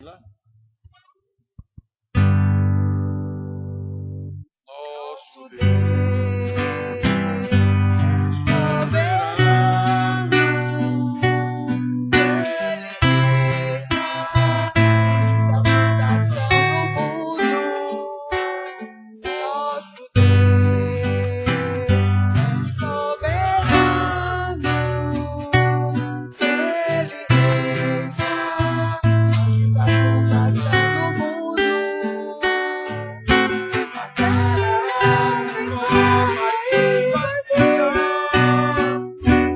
Lá. Nosso Deus soberano, Ele reina da fundação do mundo. Nosso Deus é soberano, Ele reina da fundação do mundo. A terra se forma e vazia,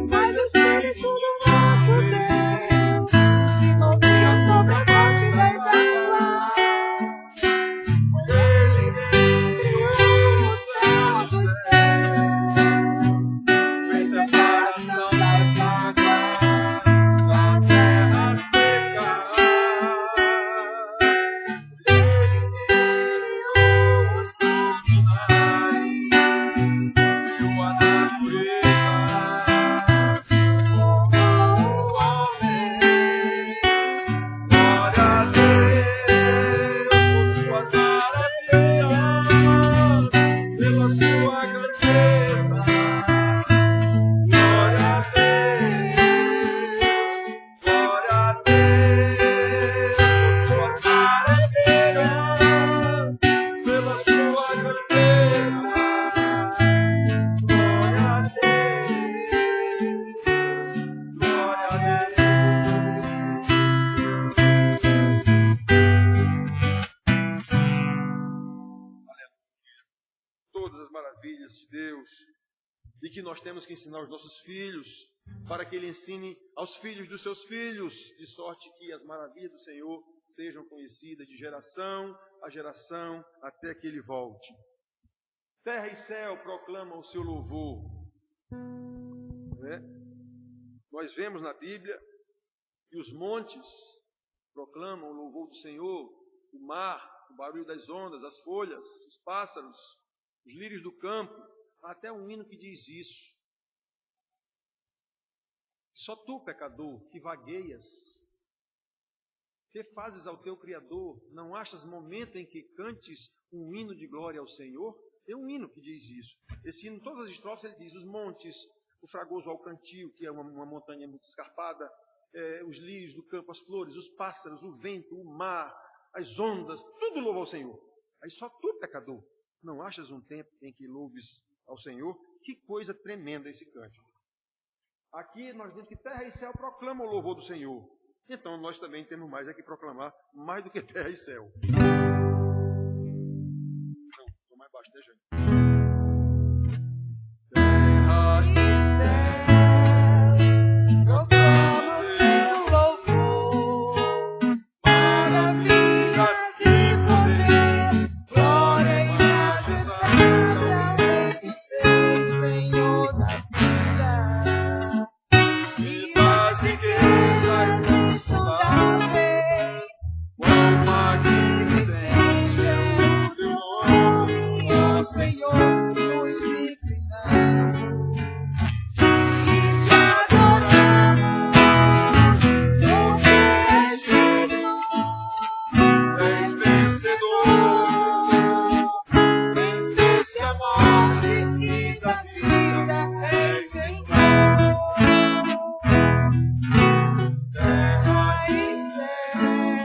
mas o Espírito do nosso Deus se movia sobre a face da terra. Ele criou o céu dos céus, fez separação das águas da terra seca. Ele criou os animais, criou a natureza, formou o homem. Glória a Deus por sua maravilha, pela sua grandeza. Glória a Deus, glória a Deus por sua maravilha, pela sua grandeza. Glória a Deus, glória a todas as maravilhas de Deus e que nós temos que ensinar aos nossos filhos para que Ele ensine aos filhos dos seus filhos, de sorte que as maravilhas do Senhor sejam conhecidas de geração a geração até que Ele volte. Terra e céu proclamam o seu louvor. Né? Nós vemos na Bíblia que os montes proclamam o louvor do Senhor, o mar, o barulho das ondas, as folhas, os pássaros, os lírios do campo. Há até um hino que diz isso. Só tu, pecador, que vagueias, que fazes ao teu Criador, não achas momento em que cantes um hino de glória ao Senhor? Tem um hino que diz isso. Esse hino, todas as estrofes, ele diz: os montes, o fragoso alcantil, que é uma montanha muito escarpada, os lírios do campo, as flores, os pássaros, o vento, o mar, as ondas, tudo louva ao Senhor. Aí só tu, pecador, não achas um tempo em que louves ao Senhor? Que coisa tremenda esse cântico. Aqui nós vemos que terra e céu proclamam o louvor do Senhor. Então nós também temos mais que proclamar, mais do que terra e céu. Não, estou mais baixo, né, gente? Terra e céu proclamam teu louvor, maravilhas e poder, glória e majestade ao Rei dos Reis, Senhor da vida. E das riquezas insondáveis, quão magnificente é o teu nome, ó Senhor, nos inclinamos e te adoramos, porque és digno, és vencedor, venceste a morte e da vida és Senhor. Terra e céu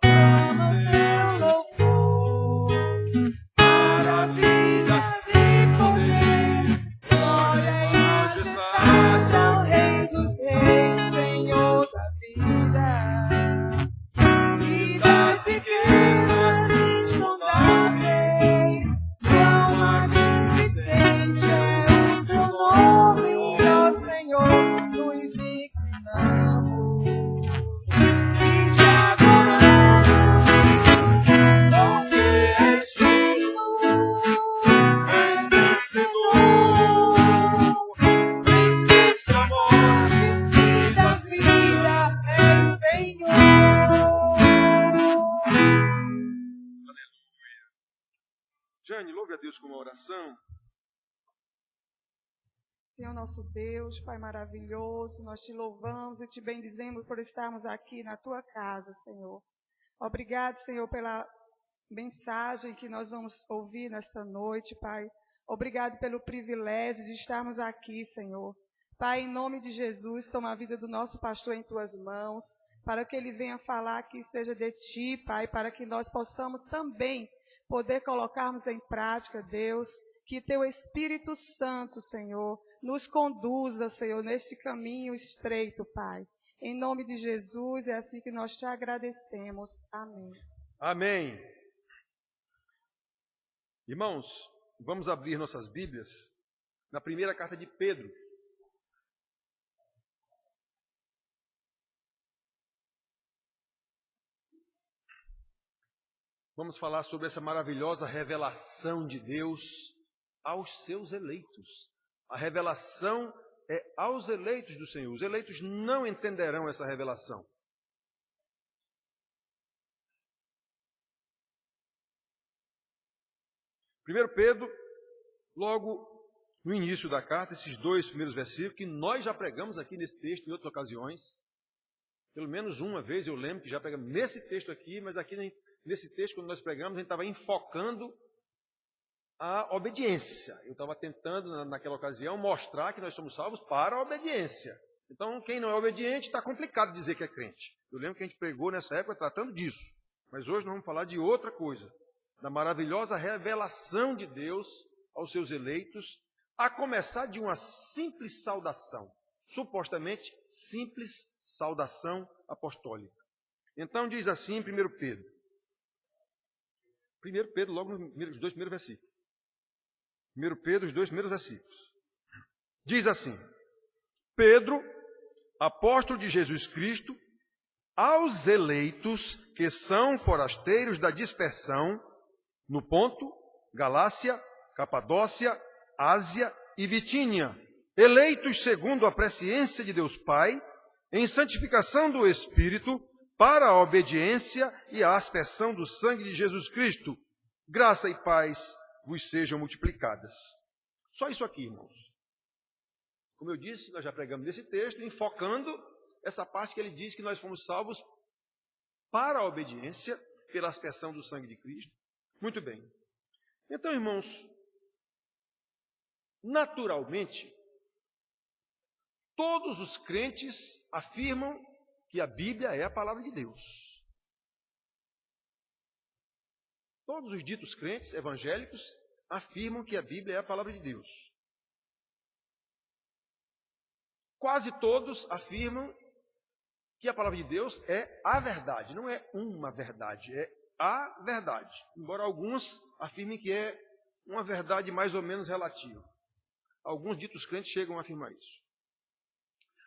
proclamam teu louvor, maravilhas e poder, glória e majestade ao Rei dos Reis, Senhor da vida. E das riquezas insondáveis, quão magnificente é o teu nome, ó Senhor, nos inclinamos e te adoramos, porque és digno, és vencedor, venceste a morte e da vida és Senhor. Jane, louve a Deus com uma oração. Senhor nosso Deus, Pai maravilhoso, nós te louvamos e te bendizemos por estarmos aqui na tua casa, Senhor. Obrigado, Senhor, pela mensagem que nós vamos ouvir nesta noite, Pai. Obrigado pelo privilégio de estarmos aqui, Senhor. Pai, em nome de Jesus, toma a vida do nosso pastor em tuas mãos, para que ele venha falar que seja de ti, Pai, para que nós possamos também poder colocarmos em prática, Deus, que teu Espírito Santo, Senhor, nos conduza, Senhor, neste caminho estreito, Pai. Em nome de Jesus, é assim que nós te agradecemos. Amém. Amém. Irmãos, vamos abrir nossas Bíblias na primeira carta de Pedro. Vamos falar sobre essa maravilhosa revelação de Deus aos seus eleitos. A revelação é aos eleitos do Senhor. Os eleitos não entenderão essa revelação. 1 Pedro, logo no início da carta, esses 2 primeiros versículos, que nós já pregamos aqui nesse texto em outras ocasiões. Pelo menos uma vez eu lembro que já pregamos nesse texto aqui, mas aqui nesse texto, quando nós pregamos, a gente estava enfocando a obediência. Eu estava tentando, naquela ocasião, mostrar que nós somos salvos para a obediência. Então, quem não é obediente, está complicado dizer que é crente. Eu lembro que a gente pregou nessa época tratando disso. Mas hoje nós vamos falar de outra coisa. Da maravilhosa revelação de Deus aos seus eleitos, a começar de uma simples saudação. Supostamente, simples saudação apostólica. Então, diz assim em 1 Pedro. 1 Pedro, logo nos 2 primeiros versículos. 1 Pedro, os 2 primeiros versículos. Diz assim: Pedro, apóstolo de Jesus Cristo, aos eleitos que são forasteiros da dispersão, no Ponto, Galácia, Capadócia, Ásia e Bitínia, eleitos segundo a presciência de Deus Pai, em santificação do Espírito, para a obediência e a aspersão do sangue de Jesus Cristo, graça e paz vos sejam multiplicadas. Só isso aqui, irmãos. Como eu disse, nós já pregamos nesse texto, enfocando essa parte que ele diz que nós fomos salvos para a obediência, pela aspersão do sangue de Cristo. Muito bem. Então, irmãos, naturalmente, todos os crentes afirmam que a Bíblia é a palavra de Deus. Todos os ditos crentes evangélicos afirmam que a Bíblia é a palavra de Deus. Quase todos afirmam que a palavra de Deus é a verdade. Não é uma verdade, é a verdade. Embora alguns afirmem que é uma verdade mais ou menos relativa. Alguns ditos crentes chegam a afirmar isso.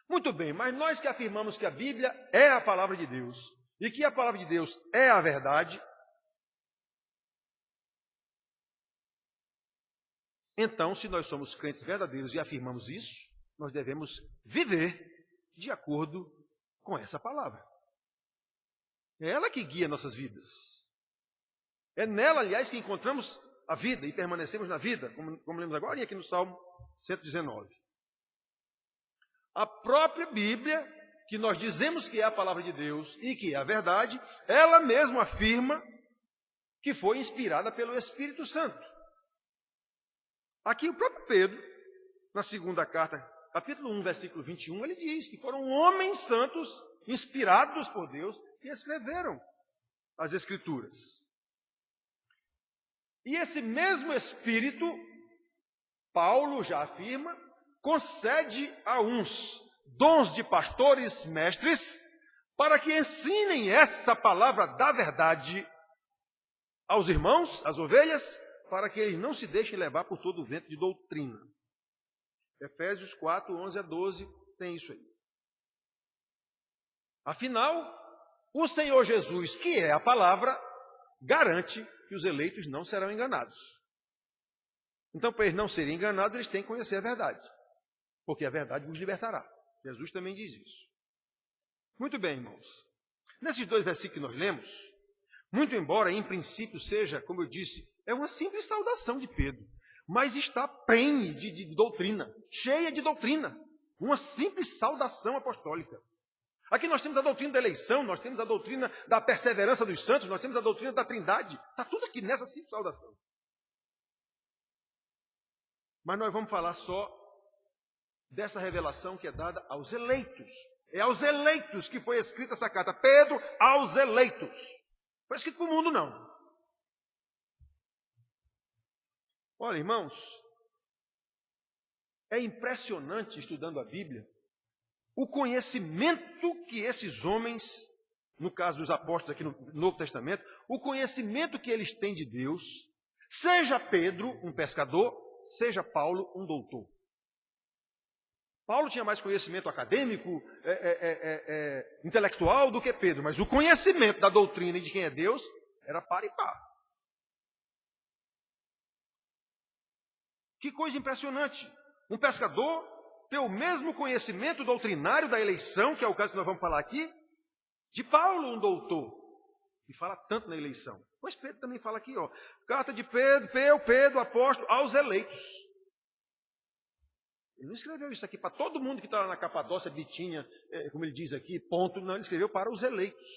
Muito bem, mas nós que afirmamos que a Bíblia é a palavra de Deus e que a palavra de Deus é a verdade, então, se nós somos crentes verdadeiros e afirmamos isso, nós devemos viver de acordo com essa palavra. É ela que guia nossas vidas. É nela, aliás, que encontramos a vida e permanecemos na vida, como lemos agora aqui no Salmo 119. A própria Bíblia, que nós dizemos que é a palavra de Deus e que é a verdade, ela mesma afirma que foi inspirada pelo Espírito Santo. Aqui o próprio Pedro, na segunda carta, capítulo 1, versículo 21, ele diz que foram homens santos, inspirados por Deus, que escreveram as Escrituras. E esse mesmo Espírito, Paulo já afirma, concede a uns dons de pastores mestres para que ensinem essa palavra da verdade aos irmãos, às ovelhas, para que eles não se deixem levar por todo o vento de doutrina. Efésios 4, 11 a 12 tem isso aí. Afinal, o Senhor Jesus, que é a palavra, garante que os eleitos não serão enganados. Então, para eles não serem enganados, eles têm que conhecer a verdade. Porque a verdade vos libertará. Jesus também diz isso. Muito bem, irmãos. Nesses 2 versículos que nós lemos, muito embora em princípio seja, como eu disse, é uma simples saudação de Pedro. mas está prenhe de doutrina, cheia de doutrina. Uma simples saudação apostólica. Aqui nós temos a doutrina da eleição, nós temos a doutrina da perseverança dos santos, nós temos a doutrina da trindade. Está tudo aqui nessa simples saudação. Mas nós vamos falar só dessa revelação que é dada aos eleitos. É aos eleitos que foi escrita essa carta. Pedro aos eleitos. Não foi escrito para o mundo, não. Olha, irmãos, é impressionante, estudando a Bíblia, o conhecimento que esses homens, no caso dos apóstolos aqui no Novo Testamento, o conhecimento que eles têm de Deus, seja Pedro, um pescador, seja Paulo, um doutor. Paulo tinha mais conhecimento acadêmico, intelectual do que Pedro, mas o conhecimento da doutrina e de quem é Deus era par e par. Que coisa impressionante! Um pescador ter o mesmo conhecimento doutrinário da eleição, que é o caso que nós vamos falar aqui, de Paulo, um doutor, que fala tanto na eleição. Pois Pedro também fala aqui, ó, carta de Pedro, apóstolo, aos eleitos. Ele não escreveu isso aqui para todo mundo que está lá na Capadócia, Bitínia, como ele diz aqui, ponto. Não, ele escreveu para os eleitos.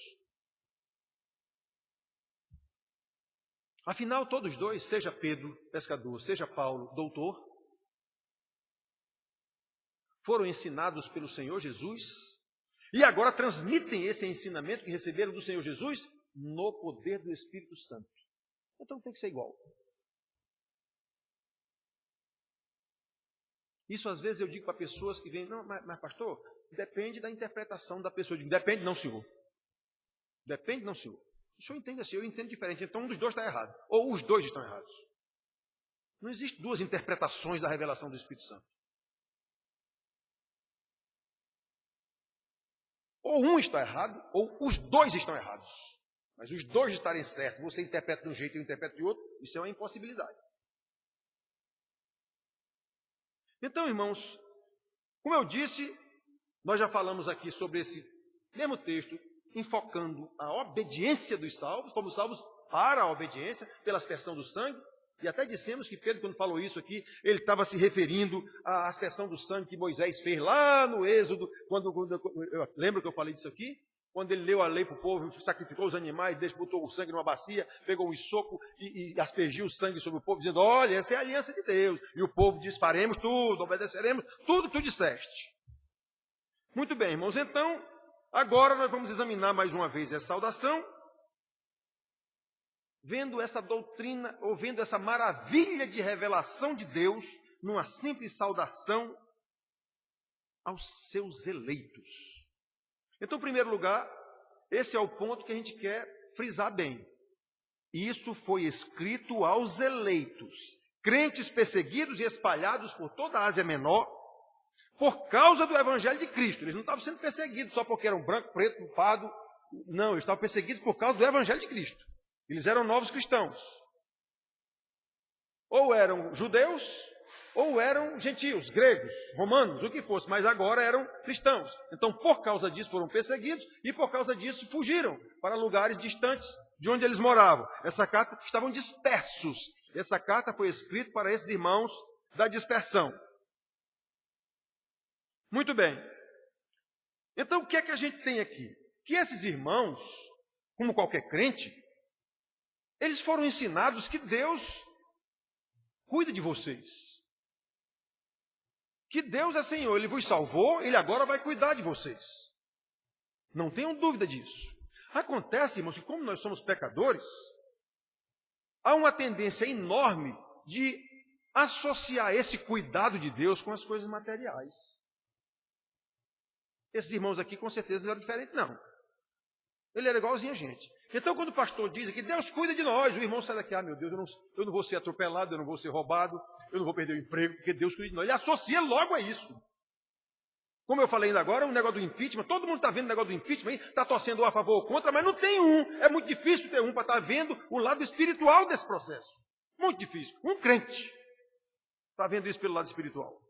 Afinal, todos dois, seja Pedro, pescador, seja Paulo, doutor, foram ensinados pelo Senhor Jesus e agora transmitem esse ensinamento que receberam do Senhor Jesus no poder do Espírito Santo. Então tem que ser igual. Isso às vezes eu digo para pessoas que vêm, não, mas pastor, depende da interpretação da pessoa. Eu digo, depende não, senhor. Depende não, senhor. O senhor entende assim, eu entendo diferente. Então um dos dois está errado. Ou os dois estão errados. Não existe duas interpretações da revelação do Espírito Santo. Ou um está errado, ou os dois estão errados. Mas os dois estarem certos, você interpreta de um jeito e eu interpreto de outro, isso é uma impossibilidade. Então, irmãos, como eu disse, nós já falamos aqui sobre esse mesmo texto, enfocando a obediência dos salvos, fomos salvos para a obediência, pela aspersão do sangue, e até dissemos que Pedro, quando falou isso aqui, ele estava se referindo à aspersão do sangue que Moisés fez lá no Êxodo, eu lembro que eu falei disso aqui? Quando ele leu a lei para o povo, sacrificou os animais, botou o sangue numa bacia, pegou um soco e aspergiu o sangue sobre o povo, dizendo, olha, essa é a aliança de Deus. E o povo diz, faremos tudo, obedeceremos, tudo que tu disseste. Muito bem, irmãos, então, agora nós vamos examinar mais uma vez essa saudação, vendo essa doutrina, ou vendo essa maravilha de revelação de Deus, numa simples saudação aos seus eleitos. Então, em primeiro lugar, esse é o ponto que a gente quer frisar bem. Isso foi escrito aos eleitos, crentes perseguidos e espalhados por toda a Ásia Menor, por causa do Evangelho de Cristo. Eles não estavam sendo perseguidos só porque eram branco, preto, pardo. Não, eles estavam perseguidos por causa do Evangelho de Cristo. Eles eram novos cristãos. Ou eram judeus, ou eram gentios, gregos, romanos, o que fosse, mas agora eram cristãos. Então, por causa disso, foram perseguidos e por causa disso fugiram para lugares distantes de onde eles moravam. Essa carta estavam dispersos. Essa carta foi escrita para esses irmãos da dispersão. Muito bem. Então, o que é que a gente tem aqui? Que esses irmãos, como qualquer crente, eles foram ensinados que Deus cuida de vocês. Que Deus é Senhor, Ele vos salvou, Ele agora vai cuidar de vocês. Não tenham dúvida disso. Acontece, irmãos, que como nós somos pecadores, há uma tendência enorme de associar esse cuidado de Deus com as coisas materiais. Esses irmãos aqui com certeza não eram diferentes, não. Ele era igualzinho a gente. Então, quando o pastor diz que Deus cuida de nós, o irmão sai daqui, meu Deus, eu não vou ser atropelado, eu não vou ser roubado, eu não vou perder o emprego, porque Deus cuida de nós. Ele associa logo a isso. Como eu falei ainda agora, o negócio do impeachment, todo mundo está vendo o negócio do impeachment, está torcendo a favor ou contra, mas não tem um. É muito difícil ter um para estar vendo o lado espiritual desse processo. Muito difícil. Um crente está vendo isso pelo lado espiritual.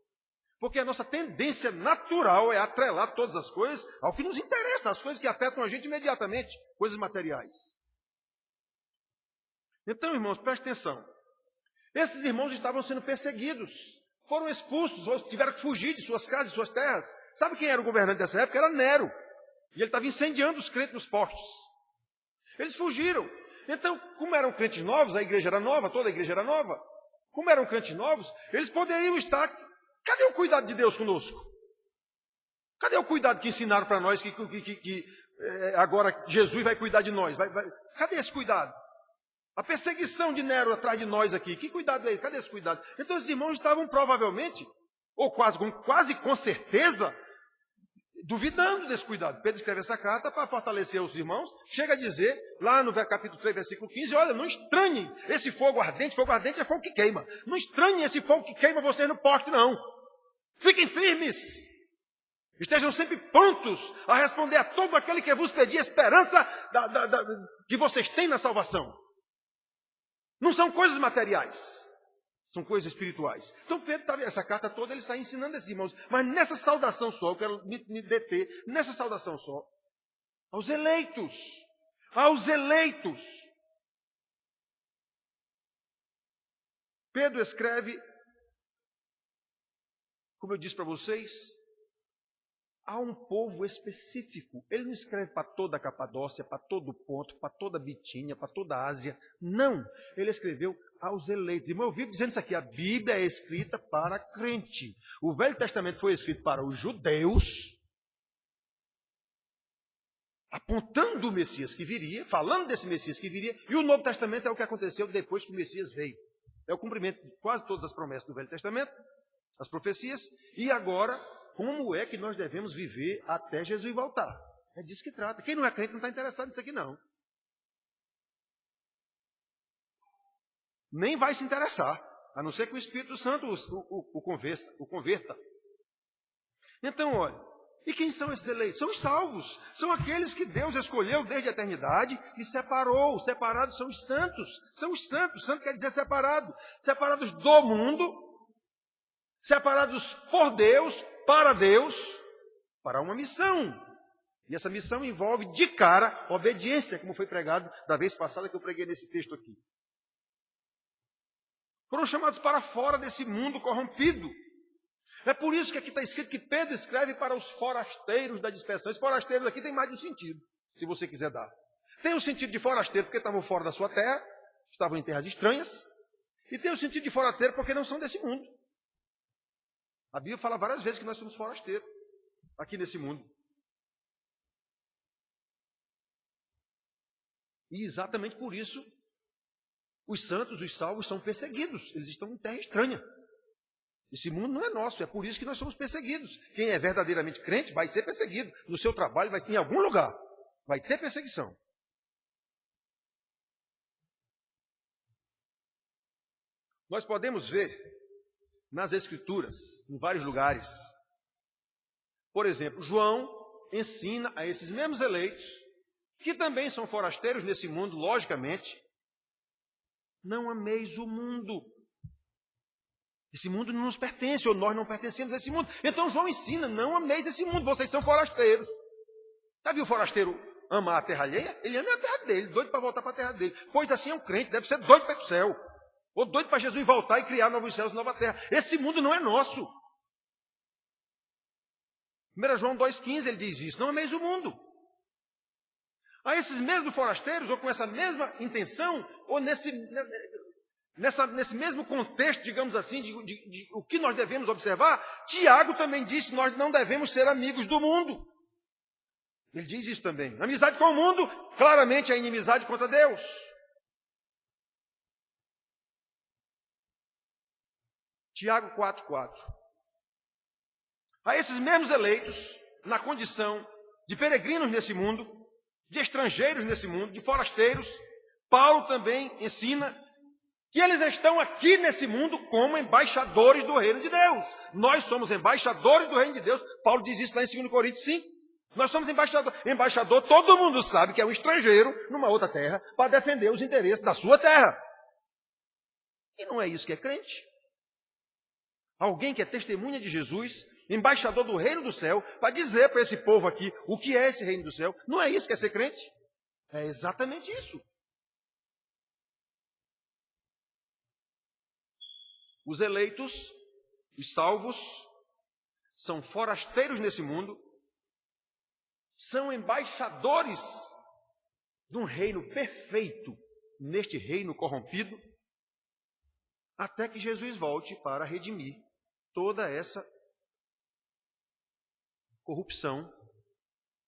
Porque a nossa tendência natural é atrelar todas as coisas ao que nos interessa, as coisas que afetam a gente imediatamente, coisas materiais. Então, irmãos, preste atenção. Esses irmãos estavam sendo perseguidos, foram expulsos, tiveram que fugir de suas casas, de suas terras. Sabe quem era o governante dessa época? Era Nero. E ele estava incendiando os crentes nos postos. Eles fugiram. Então, como eram crentes novos, a igreja era nova, toda a igreja era nova. Como eram crentes novos, eles poderiam estar... Cadê o cuidado de Deus conosco? Cadê o cuidado que ensinaram para nós que agora Jesus vai cuidar de nós? Cadê esse cuidado? A perseguição de Nero atrás de nós aqui. Que cuidado é esse? Cadê esse cuidado? Então os irmãos estavam provavelmente, ou quase com certeza, duvidando desse cuidado. Pedro escreve essa carta para fortalecer os irmãos. Chega a dizer, lá no capítulo 3, versículo 15, olha, não estranhem esse fogo ardente é fogo que queima. Não estranhem esse fogo que queima vocês no poste, não. Fiquem firmes. Estejam sempre prontos a responder a todo aquele que vos pedir a esperança que vocês têm na salvação. Não são coisas materiais, são coisas espirituais. Então Pedro, essa carta toda, ele está ensinando esses irmãos. Mas nessa saudação só, eu quero me deter, nessa saudação só, aos eleitos. Aos eleitos. Pedro escreve, como eu disse para vocês, a um povo específico. Ele não escreve para toda a Capadócia, para todo o Ponto, para toda a Bitínia, para toda a Ásia. Não. Ele escreveu aos eleitos. Irmão, eu vivo dizendo isso aqui. A Bíblia é escrita para crente. O Velho Testamento foi escrito para os judeus, apontando o Messias que viria, falando desse Messias que viria. E o Novo Testamento é o que aconteceu depois que o Messias veio. É o cumprimento de quase todas as promessas do Velho Testamento, as profecias. E agora... como é que nós devemos viver até Jesus voltar? É disso que trata. Quem não é crente não está interessado nisso aqui, não. Nem vai se interessar, a não ser que o Espírito Santo o converta. Então, olha, e quem são esses eleitos? São os salvos. São aqueles que Deus escolheu desde a eternidade e separou. Separados são os santos. São os santos. Santo quer dizer separado. Separados do mundo, separados por Deus, para uma missão. E essa missão envolve de cara obediência, como foi pregado da vez passada que eu preguei nesse texto aqui. Foram chamados para fora desse mundo corrompido. É por isso que aqui está escrito que Pedro escreve para os forasteiros da dispersão. Esses forasteiros aqui tem mais de um sentido, se você quiser dar. Tem o sentido de forasteiro porque estavam fora da sua terra, estavam em terras estranhas. E tem o sentido de forasteiro porque não são desse mundo. A Bíblia fala várias vezes que nós somos forasteiros aqui nesse mundo. E exatamente por isso, os santos, os salvos, são perseguidos. Eles estão em terra estranha. Esse mundo não é nosso, é por isso que nós somos perseguidos. Quem é verdadeiramente crente vai ser perseguido. No seu trabalho, em algum lugar, vai ter perseguição. Nós podemos ver nas Escrituras, em vários lugares. Por exemplo, João ensina a esses mesmos eleitos, que também são forasteiros nesse mundo, logicamente, não ameis o mundo. Esse mundo não nos pertence, ou nós não pertencemos a esse mundo. Então João ensina, não ameis esse mundo, vocês são forasteiros. Já viu o forasteiro amar a terra alheia? Ele ama a terra dele, doido para voltar para a terra dele. Pois assim é um crente, deve ser doido para ir para o céu. Ou doido para Jesus voltar e criar novos céus e nova terra. Esse mundo não é nosso. 1 João 2,15 ele diz isso. Não ameis o mundo. A esses mesmos forasteiros, ou com essa mesma intenção, ou nesse mesmo contexto, digamos assim, de o que nós devemos observar, Tiago também diz que nós não devemos ser amigos do mundo. Ele diz isso também. Amizade com o mundo, claramente é inimizade contra Deus. Tiago 4,4. A esses mesmos eleitos, na condição de peregrinos nesse mundo, de estrangeiros nesse mundo, de forasteiros, Paulo também ensina que eles estão aqui nesse mundo como embaixadores do reino de Deus. Nós somos embaixadores do reino de Deus. Paulo diz isso lá em 2 Coríntios 5. Nós somos embaixadores. Embaixador, todo mundo sabe que é um estrangeiro numa outra terra para defender os interesses da sua terra. E não é isso que é crente. Alguém que é testemunha de Jesus, embaixador do reino do céu, para dizer para esse povo aqui o que é esse reino do céu. Não é isso que é ser crente? É exatamente isso. Os eleitos, os salvos, são forasteiros nesse mundo, são embaixadores de um reino perfeito neste reino corrompido, até que Jesus volte para redimir toda essa corrupção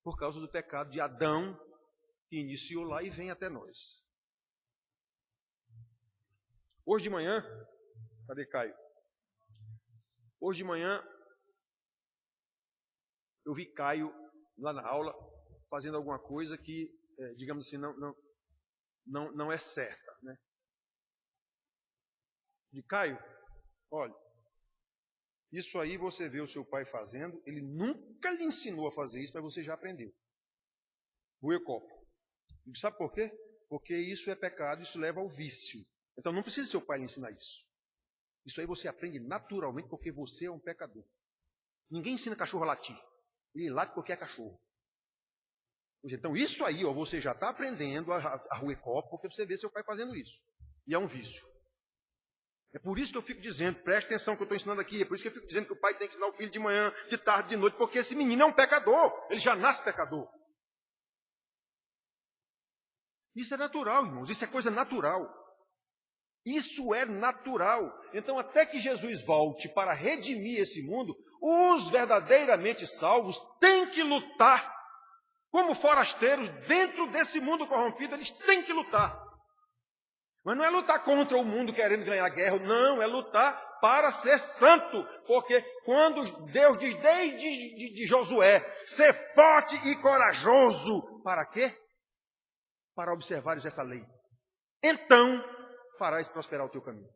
por causa do pecado de Adão, que iniciou lá e vem até nós. Hoje de manhã, cadê Caio? Hoje de manhã, eu vi Caio lá na aula fazendo alguma coisa que, digamos assim, não é certa, né? De Caio, olha, isso aí você vê o seu pai fazendo, ele nunca lhe ensinou a fazer isso, mas você já aprendeu. Roer copo. E sabe por quê? Porque isso é pecado, isso leva ao vício. Então não precisa seu pai lhe ensinar isso. Isso aí você aprende naturalmente porque você é um pecador. Ninguém ensina cachorro a latir. Ele late porque é cachorro. Então isso aí, ó, você já está aprendendo a roer copo porque você vê seu pai fazendo isso. E é um vício. É por isso que eu fico dizendo, preste atenção que eu estou ensinando aqui, é por isso que eu fico dizendo que o pai tem que ensinar o filho de manhã, de tarde, de noite, porque esse menino é um pecador, ele já nasce pecador. Isso é natural, irmãos, isso é coisa natural. Isso é natural. Então, até que Jesus volte para redimir esse mundo, os verdadeiramente salvos têm que lutar. Como forasteiros, dentro desse mundo corrompido, eles têm que lutar. Mas não é lutar contra o mundo querendo ganhar guerra, não, é lutar para ser santo. Porque quando Deus diz desde de Josué, ser forte e corajoso, para quê? Para observares essa lei. Então, farás prosperar o teu caminho.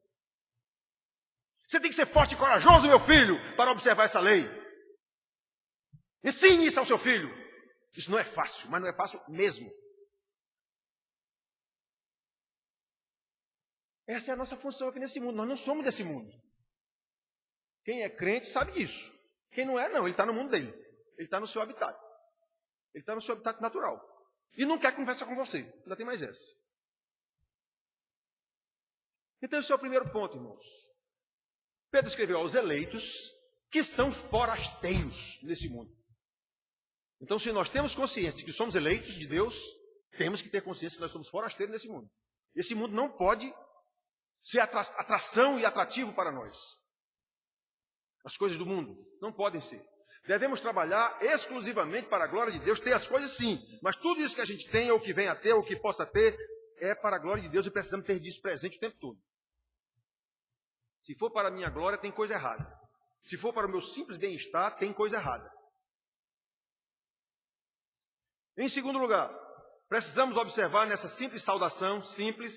Você tem que ser forte e corajoso, meu filho, para observar essa lei. Ensine isso ao seu filho. Isso não é fácil, mas não é fácil mesmo. Essa é a nossa função aqui nesse mundo. Nós não somos desse mundo. Quem é crente sabe disso. Quem não é, não. Ele está no mundo dele. Ele está no seu habitat. Ele está no seu habitat natural. E não quer conversar com você. Ainda tem mais essa. Então esse é o primeiro ponto, irmãos. Pedro escreveu aos eleitos que são forasteiros nesse mundo. Então, se nós temos consciência de que somos eleitos de Deus, temos que ter consciência que nós somos forasteiros nesse mundo. Esse mundo não pode ser atração e atrativo para nós. As coisas do mundo não podem ser. Devemos trabalhar exclusivamente para a glória de Deus, ter as coisas sim, mas tudo isso que a gente tem, ou que venha a ter, ou que possa ter, é para a glória de Deus e precisamos ter disso presente o tempo todo. Se for para a minha glória, tem coisa errada. Se for para o meu simples bem-estar, tem coisa errada. Em segundo lugar, precisamos observar nessa simples saudação, simples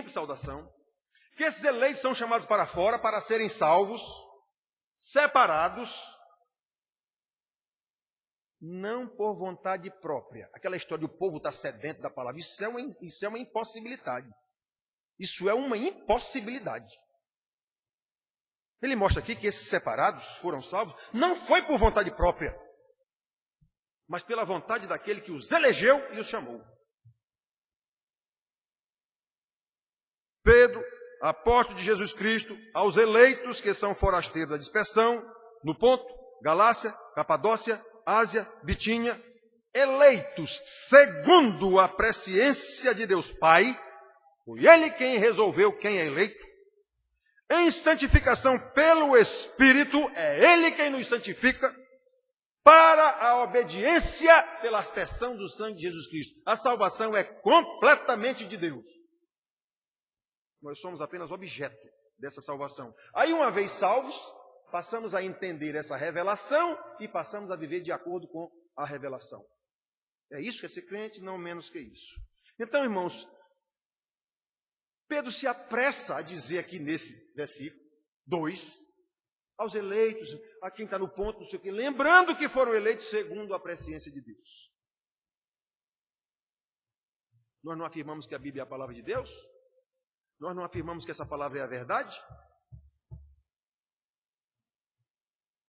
saudação, que esses eleitos são chamados para fora para serem salvos, separados, não por vontade própria. Aquela história do povo estar sedento da palavra, isso é uma impossibilidade. Isso é uma impossibilidade. Ele mostra aqui que esses separados foram salvos, não foi por vontade própria, mas pela vontade daquele que os elegeu e os chamou. Pedro, apóstolo de Jesus Cristo, aos eleitos que são forasteiros da dispersão, no ponto, Galácia, Capadócia, Ásia, Bitínia, eleitos segundo a presciência de Deus Pai, foi Ele quem resolveu quem é eleito, em santificação pelo Espírito, é Ele quem nos santifica, para a obediência pela aspersão do sangue de Jesus Cristo. A salvação é completamente de Deus. Nós somos apenas objeto dessa salvação. Aí, uma vez salvos, passamos a entender essa revelação e passamos a viver de acordo com a revelação. É isso que é ser crente, não menos que isso. Então, irmãos, Pedro se apressa a dizer aqui nesse versículo 2, aos eleitos, a quem está no ponto, não sei o quê, lembrando que foram eleitos segundo a presciência de Deus. Nós não afirmamos que a Bíblia é a palavra de Deus? Nós não afirmamos que essa palavra é a verdade?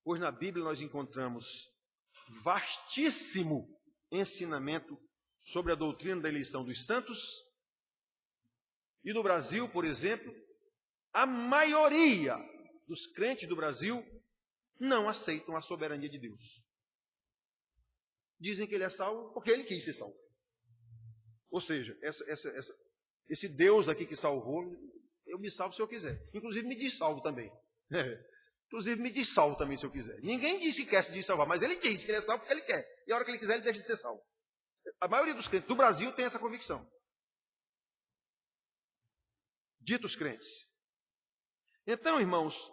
Pois na Bíblia nós encontramos vastíssimo ensinamento sobre a doutrina da eleição dos santos. E no Brasil, por exemplo, a maioria dos crentes do Brasil não aceitam a soberania de Deus. Dizem que ele é salvo porque ele quis ser salvo. Ou seja, esse Deus aqui que salvou, eu me salvo se eu quiser. Inclusive me diz salvo também. Inclusive me diz salvo também se eu quiser. Ninguém diz que quer se salvar, mas ele diz que ele é salvo porque ele quer. E a hora que ele quiser, ele deixa de ser salvo. A maioria dos crentes do Brasil tem essa convicção. Ditos crentes. Então, irmãos,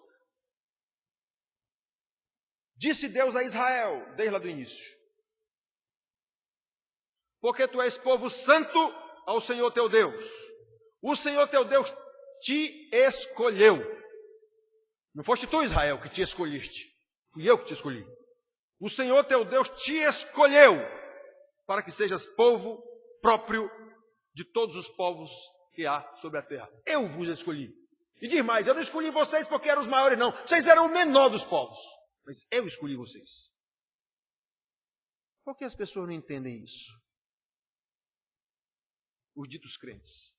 disse Deus a Israel, desde lá do início: porque tu és povo santo ao Senhor teu Deus. O Senhor teu Deus te escolheu. Não foste tu, Israel, que te escolheste. Fui eu que te escolhi. O Senhor teu Deus te escolheu para que sejas povo próprio de todos os povos que há sobre a terra. Eu vos escolhi. E diz mais, eu não escolhi vocês porque eram os maiores, não. Vocês eram o menor dos povos. Mas eu escolhi vocês. Por que as pessoas não entendem isso? Os ditos crentes.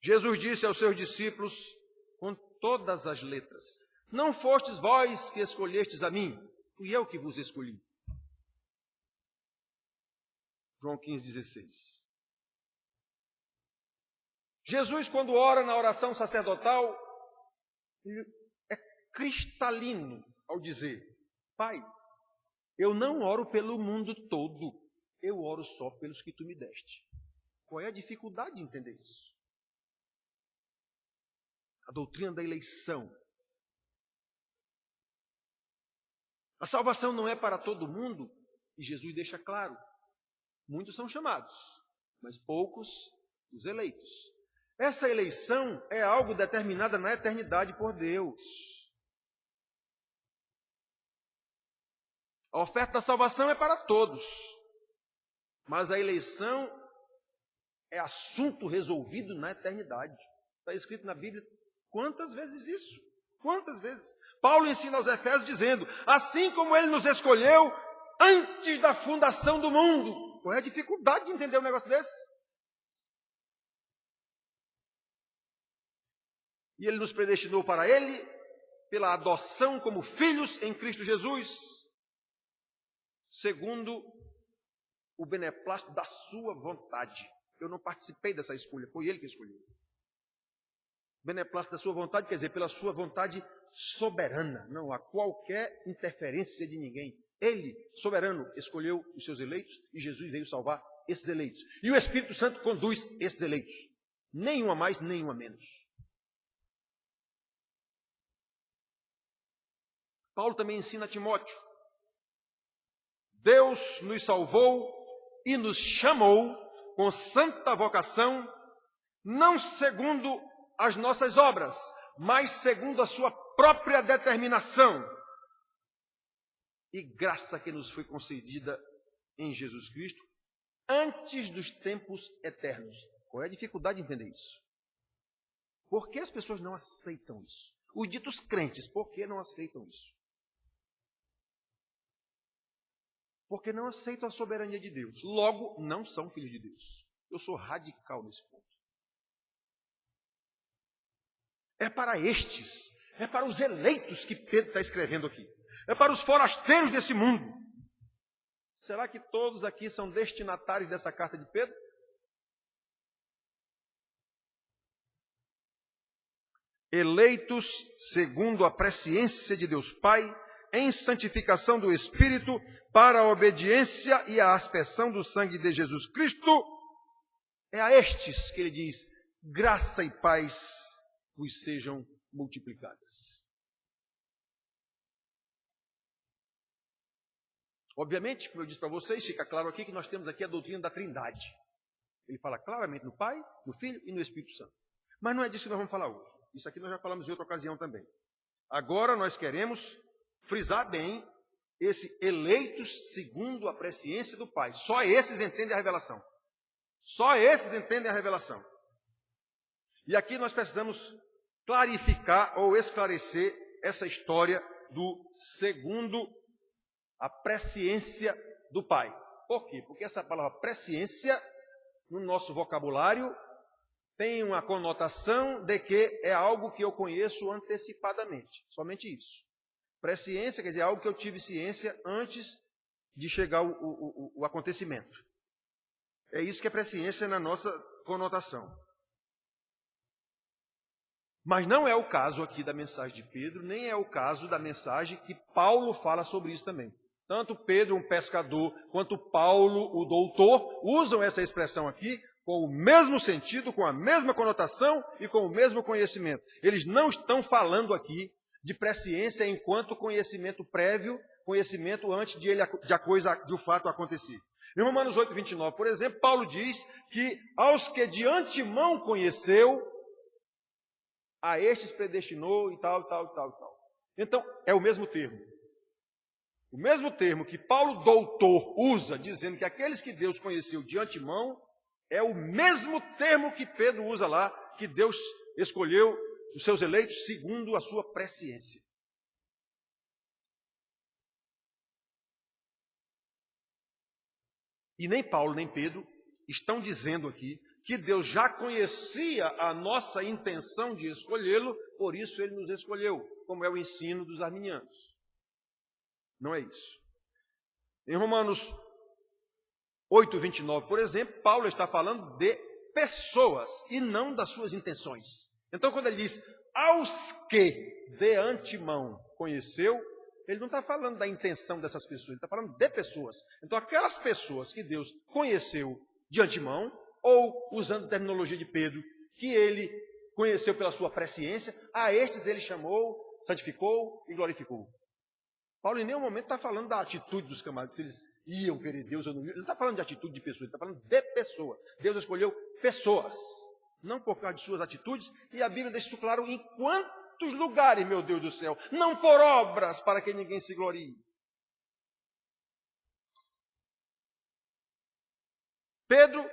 Jesus disse aos seus discípulos, com todas as letras: não fostes vós que escolhestes a mim, fui eu que vos escolhi. João 15,16. Jesus, quando ora na oração sacerdotal, é cristalino ao dizer: Pai, eu não oro pelo mundo todo, eu oro só pelos que tu me deste. Qual é a dificuldade de entender isso? A doutrina da eleição. A salvação não é para todo mundo, e Jesus deixa claro. Muitos são chamados, mas poucos os eleitos. Essa eleição é algo determinado na eternidade por Deus. A oferta da salvação é para todos, mas a eleição é assunto resolvido na eternidade. Está escrito na Bíblia quantas vezes isso? Quantas vezes? Paulo ensina aos Efésios dizendo: assim como ele nos escolheu antes da fundação do mundo. Qual é a dificuldade de entender um negócio desse? E ele nos predestinou para ele, pela adoção como filhos em Cristo Jesus, segundo o beneplácito da sua vontade. Eu não participei dessa escolha, foi ele que escolheu. Beneplácito da sua vontade quer dizer pela sua vontade soberana. Não há qualquer interferência de ninguém. Ele, soberano, escolheu os seus eleitos e Jesus veio salvar esses eleitos. E o Espírito Santo conduz esses eleitos. Nenhum a mais, nenhum a menos. Paulo também ensina a Timóteo: Deus nos salvou e nos chamou com santa vocação, não segundo as nossas obras, mas segundo a sua própria determinação e graça que nos foi concedida em Jesus Cristo antes dos tempos eternos. Qual é a dificuldade de entender isso? Por que as pessoas não aceitam isso? Os ditos crentes, por que não aceitam isso? Porque não aceitam a soberania de Deus. Logo, não são filhos de Deus. Eu sou radical nesse ponto. É para estes, é para os eleitos que Pedro está escrevendo aqui. É para os forasteiros desse mundo. Será que todos aqui são destinatários dessa carta de Pedro? Eleitos segundo a presciência de Deus Pai, em santificação do Espírito, para a obediência e a aspersão do sangue de Jesus Cristo, é a estes que ele diz: graça e paz vos sejam multiplicadas. Obviamente, como eu disse para vocês, fica claro aqui que nós temos aqui a doutrina da Trindade. Ele fala claramente no Pai, no Filho e no Espírito Santo. Mas não é disso que nós vamos falar hoje. Isso aqui nós já falamos em outra ocasião também. Agora nós queremos frisar bem esse eleitos segundo a presciência do Pai. Só esses entendem a revelação. Só esses entendem a revelação. E aqui nós precisamos clarificar ou esclarecer essa história do segundo a presciência do Pai. Por quê? Porque essa palavra presciência, no nosso vocabulário, tem uma conotação de que é algo que eu conheço antecipadamente. Somente isso. Presciência quer dizer algo que eu tive ciência antes de chegar o acontecimento. É isso que é presciência na nossa conotação. Mas não é o caso aqui da mensagem de Pedro, nem é o caso da mensagem que Paulo fala sobre isso também. Tanto Pedro, um pescador, quanto Paulo, o doutor, usam essa expressão aqui com o mesmo sentido, com a mesma conotação e com o mesmo conhecimento. Eles não estão falando aqui de presciência enquanto conhecimento prévio, conhecimento antes de o fato acontecer. Em Romanos 8, 29, por exemplo, Paulo diz que aos que de antemão conheceu, a estes predestinou e tal. Então, é o mesmo termo. O mesmo termo que Paulo, doutor, usa, dizendo que aqueles que Deus conheceu de antemão, é o mesmo termo que Pedro usa lá, que Deus escolheu os seus eleitos segundo a sua presciência. E nem Paulo, nem Pedro estão dizendo aqui que Deus já conhecia a nossa intenção de escolhê-lo, por isso ele nos escolheu, como é o ensino dos arminianos. Não é isso. Em Romanos 8, 29, por exemplo, Paulo está falando de pessoas e não das suas intenções. Então, quando ele diz, aos que de antemão conheceu, ele não está falando da intenção dessas pessoas, ele está falando de pessoas. Então, aquelas pessoas que Deus conheceu de antemão, ou, usando a terminologia de Pedro, que ele conheceu pela sua presciência, a estes ele chamou, santificou e glorificou. Paulo em nenhum momento está falando da atitude dos camaradas, se eles iam querer Deus ou não iam. Ele não está falando de atitude de pessoas, ele está falando de pessoa. Deus escolheu pessoas, não por causa de suas atitudes, e a Bíblia deixa isso claro em quantos lugares, meu Deus do céu, não por obras para que ninguém se glorie. Pedro,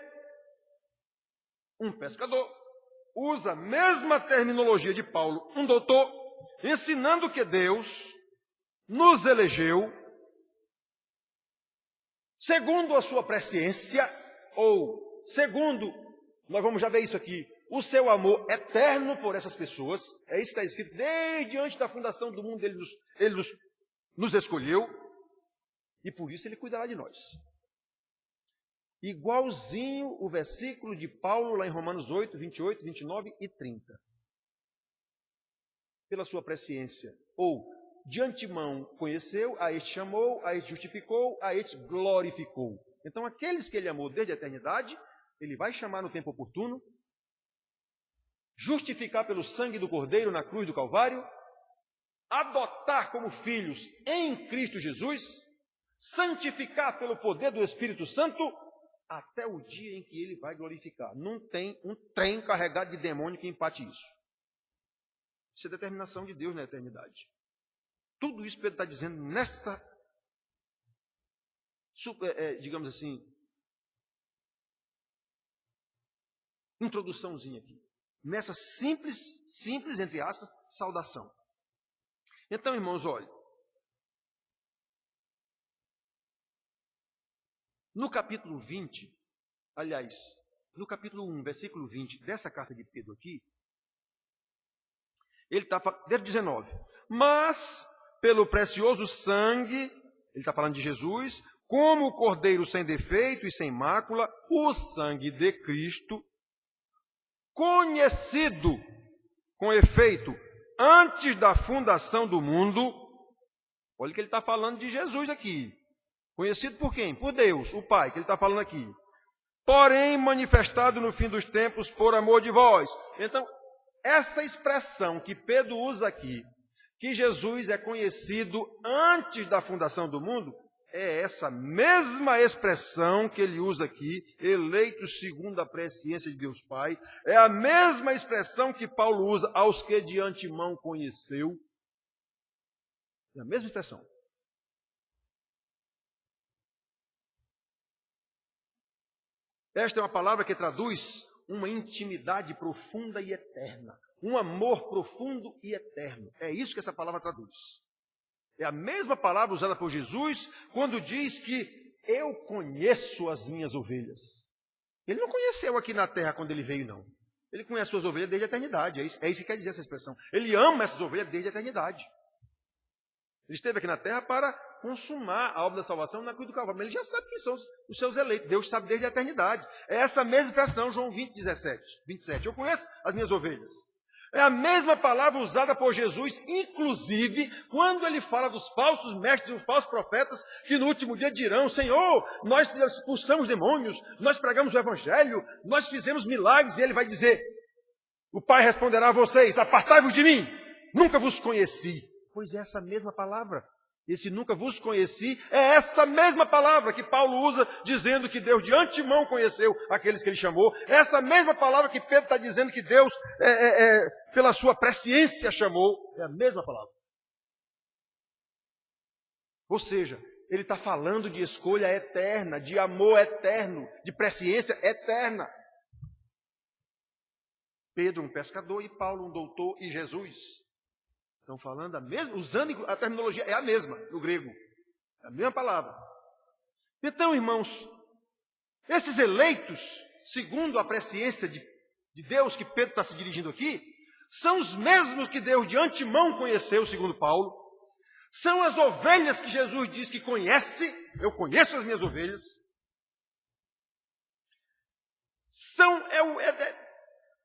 um pescador, usa a mesma terminologia de Paulo, um doutor, ensinando que Deus nos elegeu segundo a sua presciência, ou segundo, nós vamos já ver isso aqui, o seu amor eterno por essas pessoas. É isso que está escrito, desde antes da fundação do mundo ele nos escolheu, e por isso ele cuidará de nós. Igualzinho o versículo de Paulo lá em Romanos 8, 28, 29 e 30. Pela sua presciência, ou de antemão conheceu, a este chamou, a este justificou, a este glorificou. Então, aqueles que ele amou desde a eternidade, ele vai chamar no tempo oportuno, justificar pelo sangue do Cordeiro na cruz do Calvário, adotar como filhos em Cristo Jesus, santificar pelo poder do Espírito Santo, até o dia em que ele vai glorificar. Não tem um trem carregado de demônio que empate isso. Isso é determinação de Deus na eternidade. Tudo isso Pedro está dizendo nessa, digamos assim, introduçãozinha aqui. Nessa simples, entre aspas, saudação. Então, irmãos, olha. No capítulo 20, aliás, no capítulo 1, versículo 20 dessa carta de Pedro aqui, ele está falando, desde 19, mas pelo precioso sangue, ele está falando de Jesus, como o Cordeiro sem defeito e sem mácula, o sangue de Cristo, conhecido com efeito antes da fundação do mundo. Olha que ele está falando de Jesus aqui. Conhecido por quem? Por Deus, o Pai, que ele está falando aqui. Porém, manifestado no fim dos tempos por amor de vós. Então, essa expressão que Pedro usa aqui, que Jesus é conhecido antes da fundação do mundo, é essa mesma expressão que ele usa aqui, eleito segundo a presciência de Deus Pai. É a mesma expressão que Paulo usa aos que de antemão conheceu. É a mesma expressão. Esta é uma palavra que traduz uma intimidade profunda e eterna. Um amor profundo e eterno. É isso que essa palavra traduz. É a mesma palavra usada por Jesus quando diz que eu conheço as minhas ovelhas. Ele não conheceu aqui na terra quando ele veio, não. Ele conhece suas ovelhas desde a eternidade. É isso que quer dizer essa expressão. Ele ama essas ovelhas desde a eternidade. Ele esteve aqui na terra para consumar a obra da salvação na cruz do Calvário. Mas ele já sabe quem são os seus eleitos. Deus sabe desde a eternidade. É essa mesma expressão, João 20, 27. Eu conheço as minhas ovelhas. É a mesma palavra usada por Jesus, inclusive, quando ele fala dos falsos mestres e os falsos profetas, que no último dia dirão: Senhor, nós expulsamos demônios, nós pregamos o Evangelho, nós fizemos milagres, e ele vai dizer: o Pai responderá a vocês: apartai-vos de mim, nunca vos conheci. Pois é essa mesma palavra. Esse nunca vos conheci é essa mesma palavra que Paulo usa, dizendo que Deus de antemão conheceu aqueles que ele chamou. É essa mesma palavra que Pedro está dizendo que Deus, pela sua presciência, chamou. É a mesma palavra. Ou seja, ele está falando de escolha eterna, de amor eterno, de presciência eterna. Pedro, um pescador, e Paulo, um doutor, e Jesus estão falando a mesma, usando a terminologia, é a mesma, no grego. É a mesma palavra. Então, irmãos, esses eleitos, segundo a presciência de Deus que Pedro está se dirigindo aqui, são os mesmos que Deus de antemão conheceu, segundo Paulo. São as ovelhas que Jesus diz que conhece. Eu conheço as minhas ovelhas.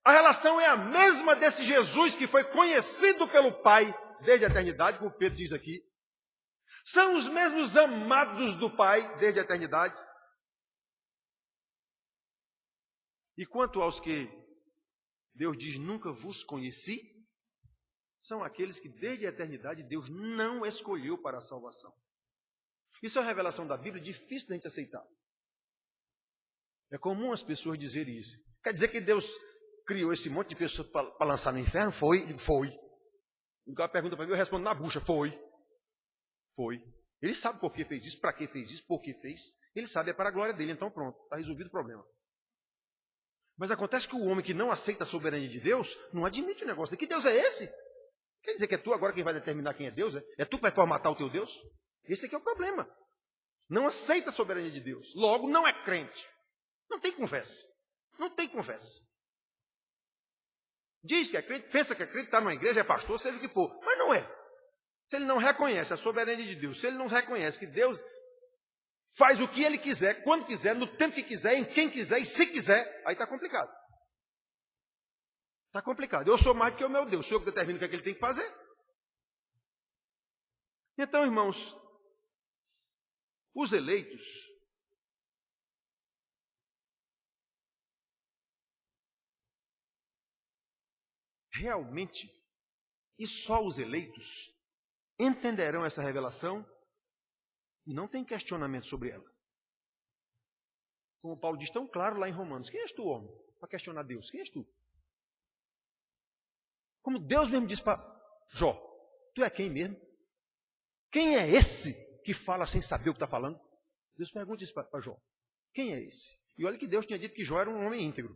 A relação é a mesma desse Jesus que foi conhecido pelo Pai desde a eternidade, como Pedro diz aqui. São os mesmos amados do Pai desde a eternidade. E quanto aos que Deus diz: nunca vos conheci, são aqueles que desde a eternidade Deus não escolheu para a salvação. Isso é uma revelação da Bíblia difícil de a gente aceitar. É comum as pessoas dizerem isso. Quer dizer que Deus criou esse monte de pessoas para lançar no inferno? Foi. O cara pergunta para mim, eu respondo na bucha: foi. Ele sabe por que fez isso, para que fez isso, por que fez. Ele sabe, é para a glória dele, então pronto, está resolvido o problema. Mas acontece que o homem que não aceita a soberania de Deus, não admite o negócio. Que Deus é esse? Quer dizer que é tu agora quem vai determinar quem é Deus? É tu que vai formatar o teu Deus? Esse aqui é o problema. Não aceita a soberania de Deus. Logo, não é crente. Não tem conversa. Diz que é crente, pensa que é crente, está numa igreja, é pastor, seja o que for. Mas não é. Se ele não reconhece a soberania de Deus, se ele não reconhece que Deus faz o que ele quiser, quando quiser, no tempo que quiser, em quem quiser e se quiser, aí está complicado. Está complicado. Eu sou mais do que o meu Deus, sou eu que determino o que é que ele tem que fazer. Então, irmãos, os eleitos realmente, e só os eleitos, entenderão essa revelação e não tem questionamento sobre ela. Como Paulo diz tão claro lá em Romanos: quem és tu, homem, para questionar Deus? Quem és tu? Como Deus mesmo diz para Jó: tu é quem mesmo? Quem é esse que fala sem saber o que está falando? Deus pergunta isso para Jó: quem é esse? E olha que Deus tinha dito que Jó era um homem íntegro.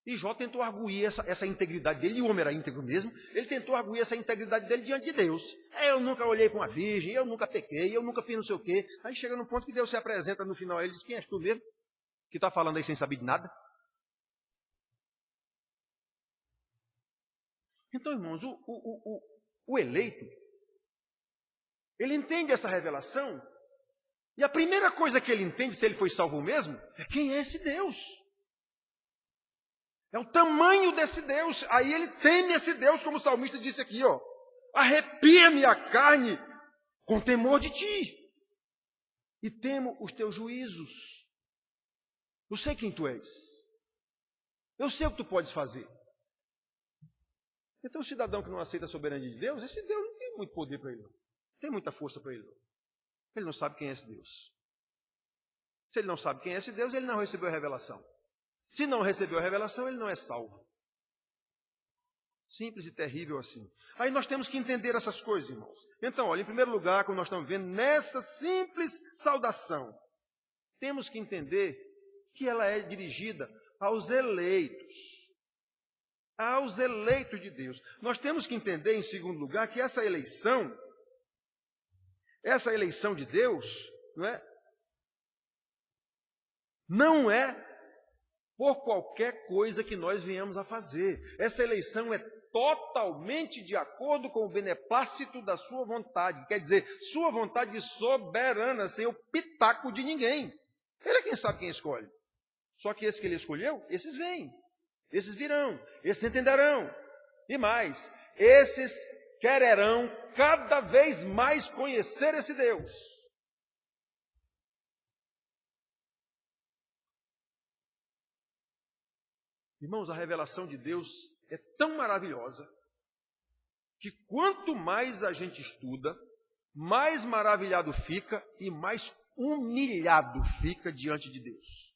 E Jó tentou arguir essa integridade dele, e o homem era íntegro mesmo. Ele tentou arguir essa integridade dele diante de Deus. Eu nunca olhei para uma virgem, eu nunca pequei, eu nunca fiz não sei o quê. Aí chega no ponto que Deus se apresenta no final, ele diz: quem és tu mesmo? Que está falando aí sem saber de nada? Então, irmãos, o eleito, ele entende essa revelação, e a primeira coisa que ele entende, se ele foi salvo mesmo, é quem é esse Deus. É o tamanho desse Deus. Aí ele teme esse Deus, como o salmista disse aqui, ó: arrepia-me a carne com temor de ti, e temo os teus juízos. Eu sei quem tu és. Eu sei o que tu podes fazer. Então, o cidadão que não aceita a soberania de Deus, esse Deus não tem muito poder para ele, não tem muita força para ele, não. Ele não sabe quem é esse Deus. Se ele não sabe quem é esse Deus, ele não recebeu a revelação. Se não recebeu a revelação, ele não é salvo. Simples e terrível assim. Aí nós temos que entender essas coisas, irmãos. Então, olha, em primeiro lugar, como nós estamos vendo, nessa simples saudação, temos que entender que ela é dirigida aos eleitos. Aos eleitos de Deus. Nós temos que entender, em segundo lugar, que essa eleição de Deus, não é por qualquer coisa que nós venhamos a fazer. Essa eleição é totalmente de acordo com o beneplácito da sua vontade. Quer dizer, sua vontade soberana, sem o pitaco de ninguém. Ele é quem sabe quem escolhe. Só que esse que ele escolheu, esses vêm. Esses virão. Esses entenderão. E mais, esses quererão cada vez mais conhecer esse Deus. Irmãos, a revelação de Deus é tão maravilhosa que quanto mais a gente estuda, mais maravilhado fica e mais humilhado fica diante de Deus.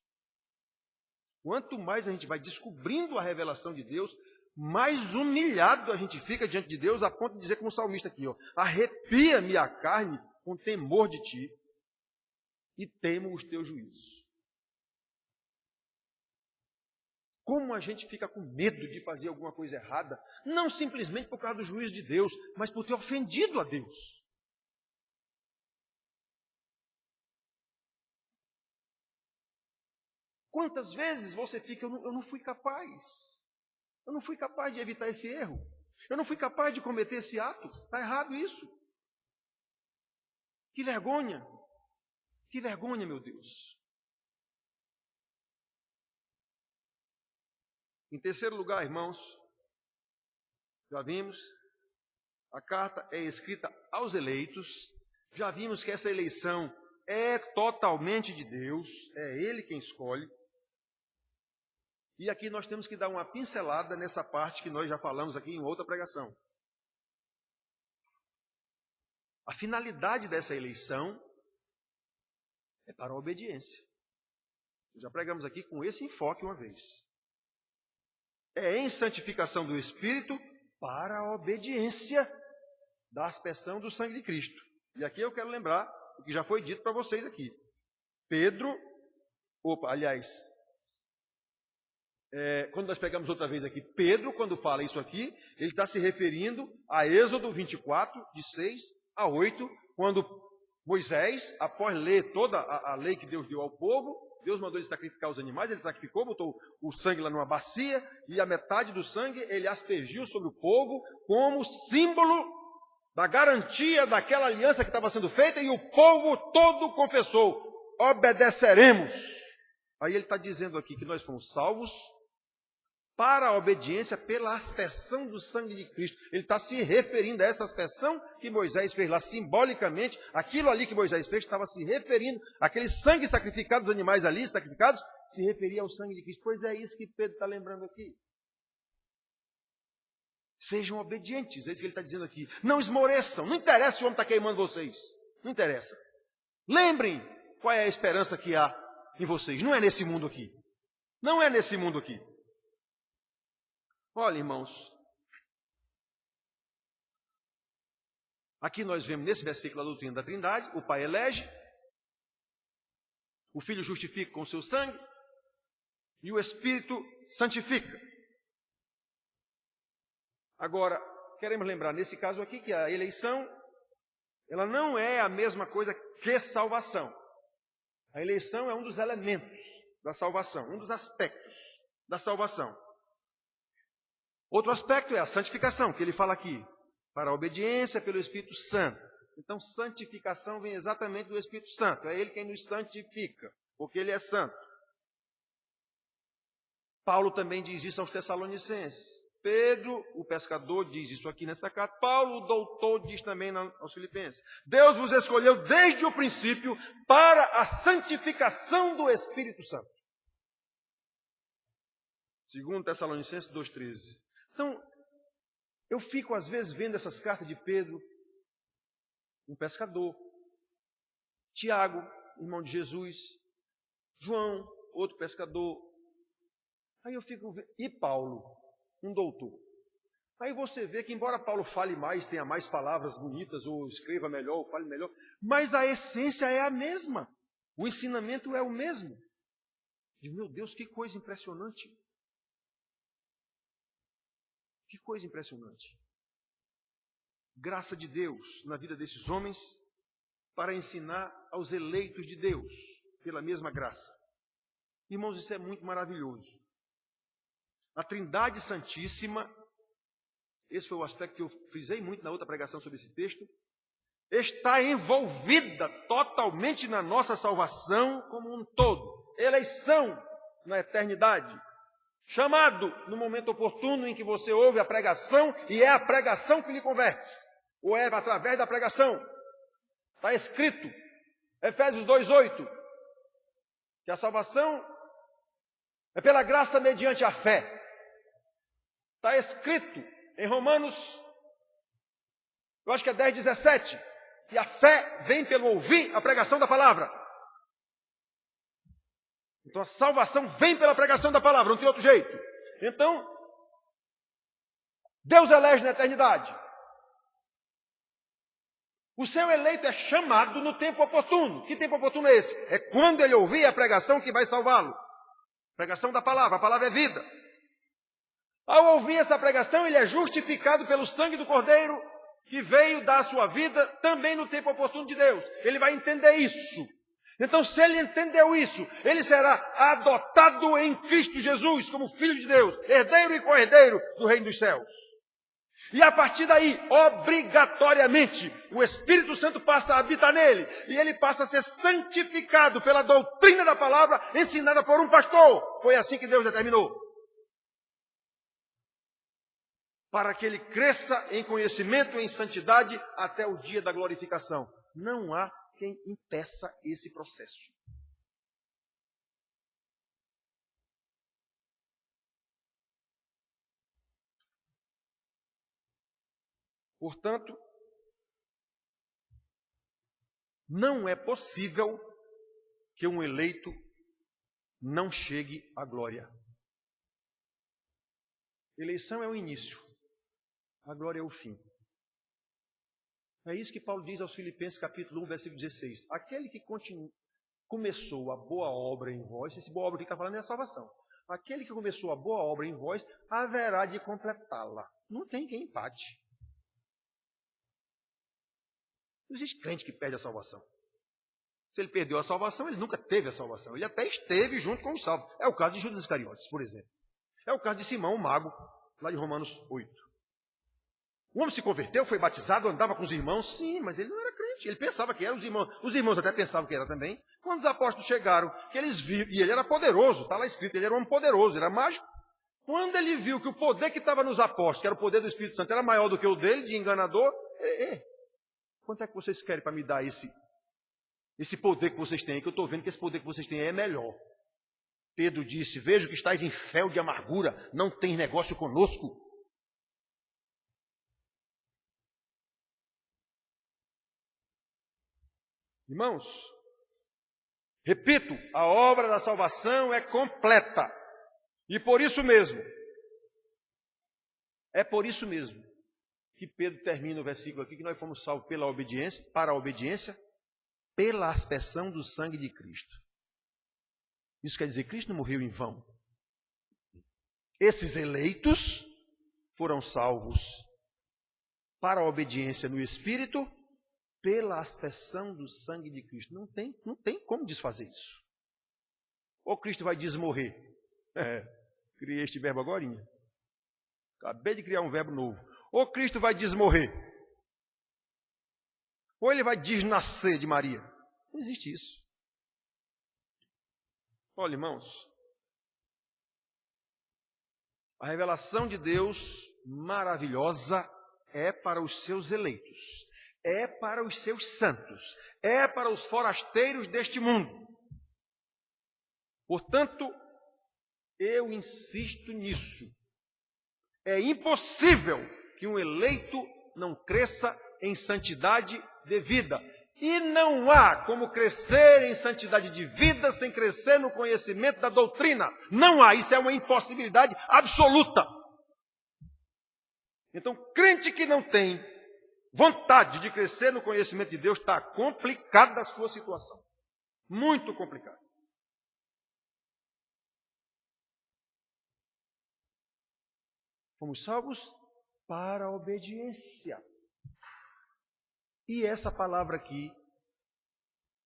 Quanto mais a gente vai descobrindo a revelação de Deus, mais humilhado a gente fica diante de Deus, a ponto de dizer como o salmista aqui, arrepia-me a carne com temor de ti e temo os teus juízos. Como a gente fica com medo de fazer alguma coisa errada, não simplesmente por causa do juízo de Deus, mas por ter ofendido a Deus. Quantas vezes você fica, eu não fui capaz. Eu não fui capaz de evitar esse erro. Eu não fui capaz de cometer esse ato. Está errado isso. Que vergonha. Que vergonha, meu Deus. Em terceiro lugar, irmãos, já vimos, a carta é escrita aos eleitos. Já vimos que essa eleição é totalmente de Deus. É Ele quem escolhe. E aqui nós temos que dar uma pincelada nessa parte que nós já falamos aqui em outra pregação. A finalidade dessa eleição é para a obediência. Já pregamos aqui com esse enfoque uma vez. É em santificação do Espírito para a obediência da aspersão do sangue de Cristo. E aqui eu quero lembrar o que já foi dito para vocês aqui. Quando nós pegamos outra vez aqui, Pedro, quando fala isso aqui, ele está se referindo a Êxodo 24, de 6 a 8, quando Moisés, após ler toda a lei que Deus deu ao povo, Deus mandou ele sacrificar os animais, ele sacrificou, botou o sangue lá numa bacia, e a metade do sangue ele aspergiu sobre o povo, como símbolo da garantia daquela aliança que estava sendo feita, e o povo todo confessou, obedeceremos. Aí ele está dizendo aqui que nós fomos salvos para a obediência pela aspersão do sangue de Cristo. Ele está se referindo a essa aspersão que Moisés fez lá simbolicamente. Aquilo ali que Moisés fez estava se referindo, aquele sangue sacrificado dos animais ali, sacrificados, se referia ao sangue de Cristo. Pois é isso que Pedro está lembrando aqui. Sejam obedientes, é isso que ele está dizendo aqui. Não esmoreçam, não interessa se o homem está queimando vocês. Não interessa. Lembrem qual é a esperança que há em vocês. Não é nesse mundo aqui. Não é nesse mundo aqui. Olha, irmãos, aqui nós vemos nesse versículo a doutrina da Trindade. O Pai elege, o Filho justifica com o seu sangue e o Espírito santifica. Agora, queremos lembrar nesse caso aqui que a eleição, ela não é a mesma coisa que salvação. A eleição é um dos elementos da salvação, um dos aspectos da salvação. Outro aspecto é a santificação, que ele fala aqui, para a obediência pelo Espírito Santo. Então, santificação vem exatamente do Espírito Santo. É Ele quem nos santifica, porque Ele é santo. Paulo também diz isso aos Tessalonicenses. Pedro, o pescador, diz isso aqui nessa carta. Paulo, o doutor, diz também aos Filipenses. Deus vos escolheu desde o princípio para a santificação do Espírito Santo. Segundo Tessalonicenses 2,13. Então, eu fico às vezes vendo essas cartas de Pedro, um pescador, Tiago, irmão de Jesus, João, outro pescador. Aí eu fico vendo, e Paulo, um doutor. Aí você vê que embora Paulo fale mais, tenha mais palavras bonitas, ou escreva melhor, ou fale melhor, mas a essência é a mesma. O ensinamento é o mesmo. E, meu Deus, que coisa impressionante. Que coisa impressionante. Graça de Deus na vida desses homens para ensinar aos eleitos de Deus pela mesma graça. Irmãos, isso é muito maravilhoso. A Trindade Santíssima, esse foi o aspecto que eu frisei muito na outra pregação sobre esse texto, está envolvida totalmente na nossa salvação como um todo. Eleição na eternidade. Chamado no momento oportuno em que você ouve a pregação e é a pregação que lhe converte. Ou é através da pregação. Está escrito, Efésios 2:8, que a salvação é pela graça mediante a fé. Está escrito em Romanos, eu acho que é 10:17, que a fé vem pelo ouvir a pregação da palavra. Então a salvação vem pela pregação da palavra, não tem outro jeito. Então, Deus elege na eternidade. O seu eleito é chamado no tempo oportuno. Que tempo oportuno é esse? É quando ele ouvir a pregação que vai salvá-lo. Pregação da palavra, a palavra é vida. Ao ouvir essa pregação, ele é justificado pelo sangue do Cordeiro, que veio dar a sua vida também no tempo oportuno de Deus. Ele vai entender isso. Então, se ele entendeu isso, ele será adotado em Cristo Jesus como Filho de Deus, herdeiro e co-herdeiro do reino dos céus. E a partir daí, obrigatoriamente, o Espírito Santo passa a habitar nele. E ele passa a ser santificado pela doutrina da palavra ensinada por um pastor. Foi assim que Deus determinou. Para que ele cresça em conhecimento e em santidade até o dia da glorificação. Não há quem impeça esse processo. Portanto, não é possível que um eleito não chegue à glória. Eleição é o início, a glória é o fim. É isso que Paulo diz aos Filipenses, capítulo 1, versículo 16. Aquele que começou a boa obra em vós, esse boa obra que está falando é a salvação. Aquele que começou a boa obra em vós, haverá de completá-la. Não tem quem empate. Não existe crente que perde a salvação. Se ele perdeu a salvação, ele nunca teve a salvação. Ele até esteve junto com o salvo. É o caso de Judas Iscariotes, por exemplo. É o caso de Simão, o mago, lá de Romanos 8. O homem se converteu, foi batizado, andava com os irmãos. Sim, mas ele não era crente. Ele pensava que era os irmãos. Os irmãos até pensavam que era também. Quando os apóstolos chegaram, que eles viram, e ele era poderoso, está lá escrito, ele era um homem poderoso, era mágico. Quando ele viu que o poder que estava nos apóstolos, que era o poder do Espírito Santo, era maior do que o dele, de enganador, quanto é que vocês querem para me dar esse poder que vocês têm aí? Que eu estou vendo que esse poder que vocês têm aí é melhor. Pedro disse, vejo que estáis em fel de amargura, não tem negócio conosco. Irmãos, repito, a obra da salvação é completa. E por isso mesmo, que Pedro termina o versículo aqui, que nós fomos salvos para a obediência, pela aspersão do sangue de Cristo. Isso quer dizer que Cristo não morreu em vão. Esses eleitos foram salvos para a obediência no Espírito, pela aspersão do sangue de Cristo. Não tem como desfazer isso. Ou Cristo vai desmorrer. Criei este verbo agorinha. Acabei de criar um verbo novo. Ou Cristo vai desmorrer. Ou ele vai desnascer de Maria. Não existe isso. Olha, irmãos. A revelação de Deus maravilhosa é para os seus eleitos. É para os seus santos. É para os forasteiros deste mundo. Portanto, eu insisto nisso. É impossível que um eleito não cresça em santidade de vida. E não há como crescer em santidade de vida sem crescer no conhecimento da doutrina. Não há, isso é uma impossibilidade absoluta. Então, crente que não tem vontade de crescer no conhecimento de Deus, está complicada a sua situação. Muito complicada. Fomos salvos para a obediência. E essa palavra aqui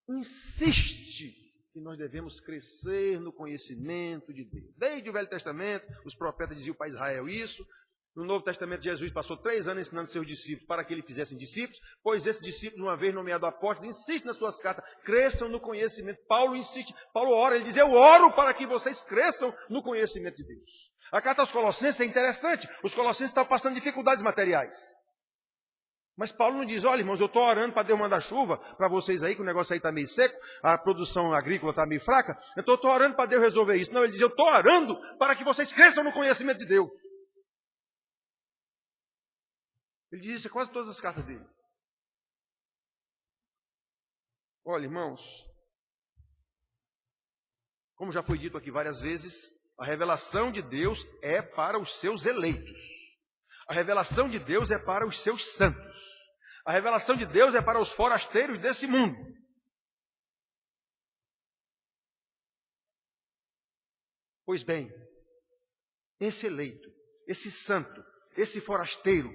insiste que nós devemos crescer no conhecimento de Deus. Desde o Velho Testamento, os profetas diziam para Israel isso. No Novo Testamento, Jesus passou 3 anos ensinando seus discípulos para que ele fizessem discípulos, pois esses discípulos, uma vez nomeado apóstolo, insiste nas suas cartas, cresçam no conhecimento. Paulo insiste, Paulo ora, ele diz, eu oro para que vocês cresçam no conhecimento de Deus. A carta aos Colossenses é interessante, os Colossenses estão passando dificuldades materiais. Mas Paulo não diz, olha irmãos, eu estou orando para Deus mandar chuva para vocês aí, que o negócio aí está meio seco, a produção agrícola está meio fraca, então eu estou orando para Deus resolver isso. Não, ele diz, eu estou orando para que vocês cresçam no conhecimento de Deus. Ele diz isso em quase todas as cartas dele. Olha irmãos, como já foi dito aqui várias vezes, a revelação de Deus é para os seus eleitos. A revelação de Deus é para os seus santos. A revelação de Deus é para os forasteiros desse mundo. Pois bem, esse eleito, esse santo, esse forasteiro,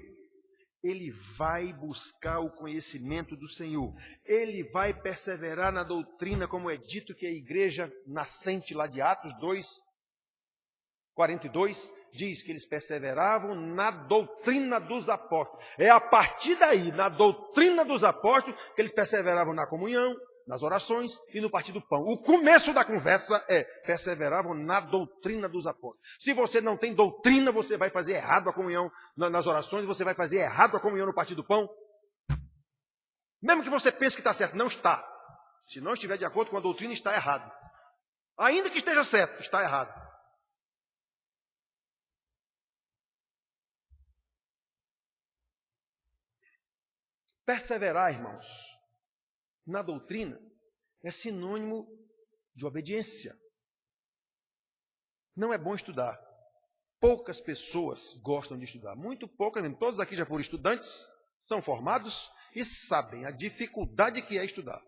ele vai buscar o conhecimento do Senhor. Ele vai perseverar na doutrina, como é dito que a igreja nascente lá de Atos 2:42, diz que eles perseveravam na doutrina dos apóstolos. É a partir daí, na doutrina dos apóstolos, que eles perseveravam na comunhão, nas orações e no partir do pão. O começo da conversa é, perseveravam na doutrina dos apóstolos. Se você não tem doutrina, você vai fazer errado a comunhão nas orações, você vai fazer errado a comunhão no partir do pão. Mesmo que você pense que está certo, não está. Se não estiver de acordo com a doutrina, está errado. Ainda que esteja certo, está errado. Perseverar, irmãos, na doutrina é sinônimo de obediência. Não é bom estudar. Poucas pessoas gostam de estudar. Muito poucas mesmo. Todos aqui já foram estudantes, são formados e sabem a dificuldade que é estudar.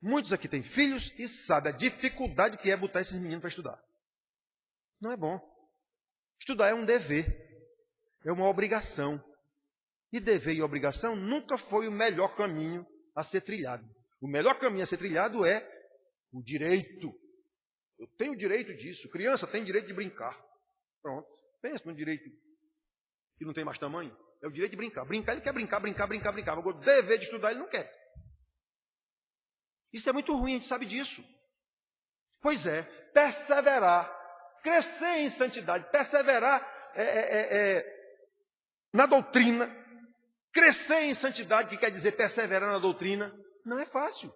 Muitos aqui têm filhos e sabem a dificuldade que é botar esses meninos para estudar. Não é bom. Estudar é um dever, é uma obrigação. E dever e obrigação nunca foi o melhor caminho a ser trilhado. O melhor caminho a ser trilhado é o direito. Eu tenho o direito disso. Criança tem direito de brincar. Pronto. Pensa no direito que não tem mais tamanho. É o direito de brincar. Brincar, ele quer brincar. Agora, o dever de estudar, ele não quer. Isso é muito ruim, a gente sabe disso. Pois é, perseverar, crescer em santidade, perseverar na doutrina, crescer em santidade, que quer dizer perseverar na doutrina, não é fácil.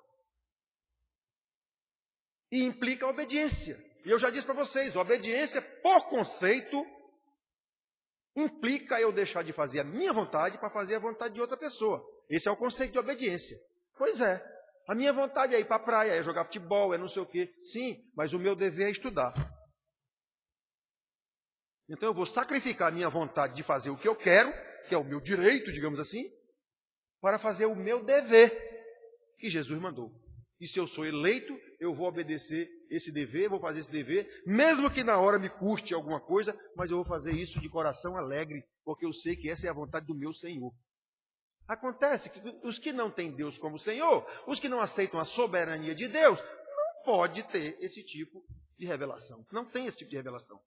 E implica obediência. E eu já disse para vocês, obediência, por conceito, implica eu deixar de fazer a minha vontade para fazer a vontade de outra pessoa. Esse é o conceito de obediência. Pois é, a minha vontade é ir para a praia, é jogar futebol, é não sei o quê. Sim, mas o meu dever é estudar. Então eu vou sacrificar a minha vontade de fazer o que eu quero, que é o meu direito, digamos assim, para fazer o meu dever que Jesus mandou. E se eu sou eleito, eu vou obedecer esse dever, vou fazer esse dever, mesmo que na hora me custe alguma coisa, mas eu vou fazer isso de coração alegre, porque eu sei que essa é a vontade do meu Senhor. Acontece que os que não têm Deus como Senhor, os que não aceitam a soberania de Deus, não pode ter esse tipo de revelação. Não tem esse tipo de revelação.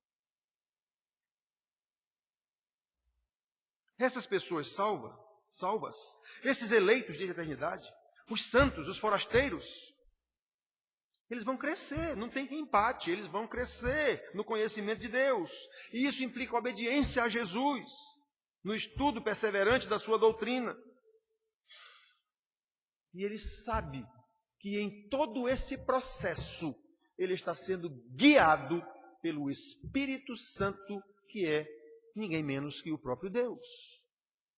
Essas pessoas salvas, esses eleitos de eternidade, os santos, os forasteiros, eles vão crescer, não tem empate, eles vão crescer no conhecimento de Deus. E isso implica obediência a Jesus, no estudo perseverante da sua doutrina. E ele sabe que em todo esse processo, ele está sendo guiado pelo Espírito Santo, que é ninguém menos que o próprio Deus,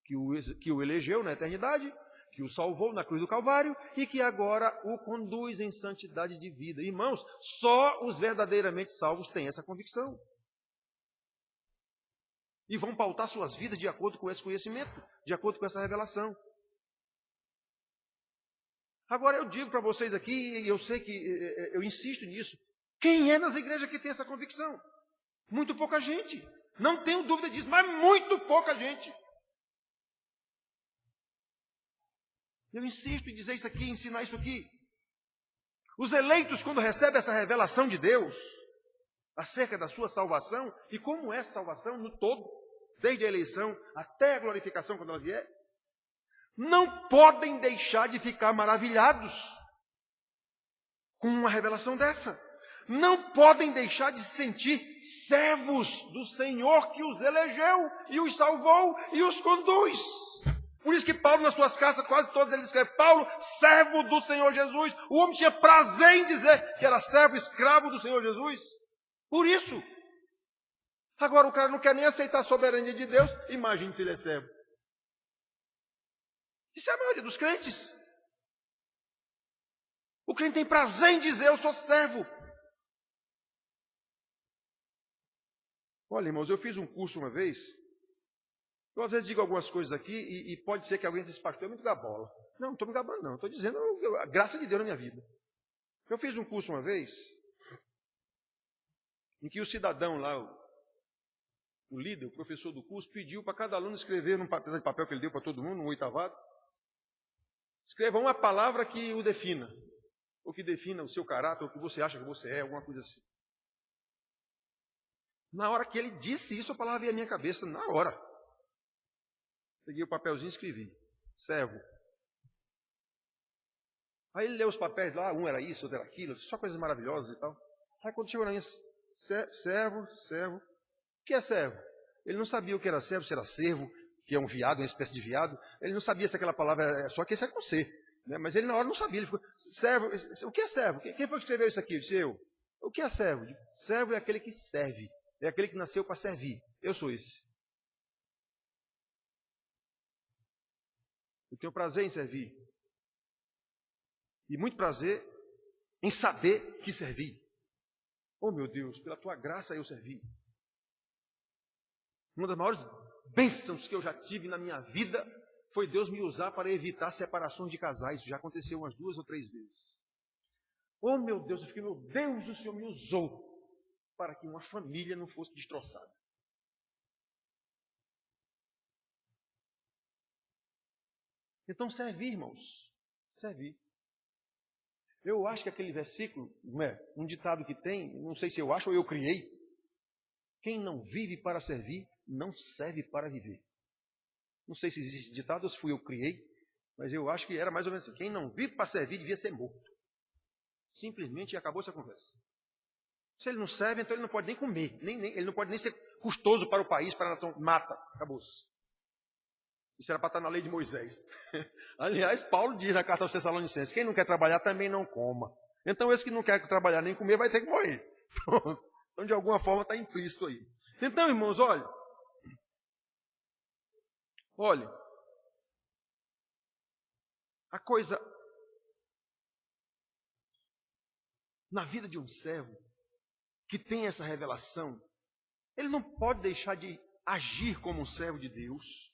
que o elegeu na eternidade, que o salvou na cruz do Calvário e que agora o conduz em santidade de vida. Irmãos, só os verdadeiramente salvos têm essa convicção. E vão pautar suas vidas de acordo com esse conhecimento, de acordo com essa revelação. Agora eu digo para vocês aqui, e eu sei que eu insisto nisso, quem é nas igrejas que tem essa convicção? Muito pouca gente. Não tenho dúvida disso, mas muito pouca gente. Eu insisto em dizer isso aqui, ensinar isso aqui. Os eleitos, quando recebem essa revelação de Deus acerca da sua salvação, e como é essa salvação no todo, desde a eleição até a glorificação quando ela vier, não podem deixar de ficar maravilhados com uma revelação dessa. Não podem deixar de se sentir servos do Senhor que os elegeu e os salvou e os conduz. Por isso que Paulo, nas suas cartas, quase todas ele escreve, Paulo, servo do Senhor Jesus. O homem tinha prazer em dizer que era servo, escravo do Senhor Jesus. Por isso. Agora o cara não quer nem aceitar a soberania de Deus, imagine se ele é servo. Isso é a maioria dos crentes. O crente tem prazer em dizer, eu sou servo. Olha, irmãos, eu fiz um curso uma vez. Eu às vezes digo algumas coisas aqui e pode ser que alguém disse, pastor, eu me dá bola. Não estou me gabando não, estou dizendo a graça de Deus na minha vida. Eu fiz um curso uma vez, em que o cidadão lá, o líder, o professor do curso, pediu para cada aluno escrever num pedaço de papel que ele deu para todo mundo, um oitavado, escreva uma palavra que o defina, ou que defina o seu caráter, ou o que você acha que você é, alguma coisa assim. Na hora que ele disse isso, a palavra veio à minha cabeça, na hora. Peguei o papelzinho e escrevi, servo. Aí ele leu os papéis lá, um era isso, outro era aquilo, só coisas maravilhosas e tal. Aí quando chegou na minha, servo. O que é servo? Ele não sabia o que era servo, se era servo, que é um viado, uma espécie de viado. Ele não sabia se aquela palavra é só que esse é com C. Né? Mas ele na hora não sabia. Ele ficou, servo, o que é servo? Quem foi que escreveu isso aqui? Eu disse, eu. O que é servo? Servo é aquele que serve. É aquele que nasceu para servir. Eu sou esse. Eu tenho prazer em servir. E muito prazer em saber que servi. Oh, meu Deus, pela tua graça eu servi. Uma das maiores bênçãos que eu já tive na minha vida foi Deus me usar para evitar separações de casais. Isso já aconteceu umas 2 ou 3 vezes. Oh, meu Deus, eu fiquei, meu Deus, o Senhor me usou para que uma família não fosse destroçada. Então, servir, irmãos. Servir. Eu acho que aquele versículo, não é? Um ditado que tem, não sei se eu acho ou eu criei. Quem não vive para servir, não serve para viver. Não sei se existe esse ditado ou se fui eu que criei, mas eu acho que era mais ou menos assim. Quem não vive para servir, devia ser morto. Simplesmente acabou essa conversa. Se ele não serve, então ele não pode nem comer. Ele não pode nem ser custoso para o país, para a nação. Mata. Acabou-se. Isso era para estar na lei de Moisés. Aliás, Paulo diz na carta aos Tessalonicenses, quem não quer trabalhar também não coma. Então esse que não quer trabalhar nem comer vai ter que morrer. Pronto. Então de alguma forma está implícito aí. Então, irmãos, olha. A coisa na vida de um servo que tem essa revelação, ele não pode deixar de agir como um servo de Deus,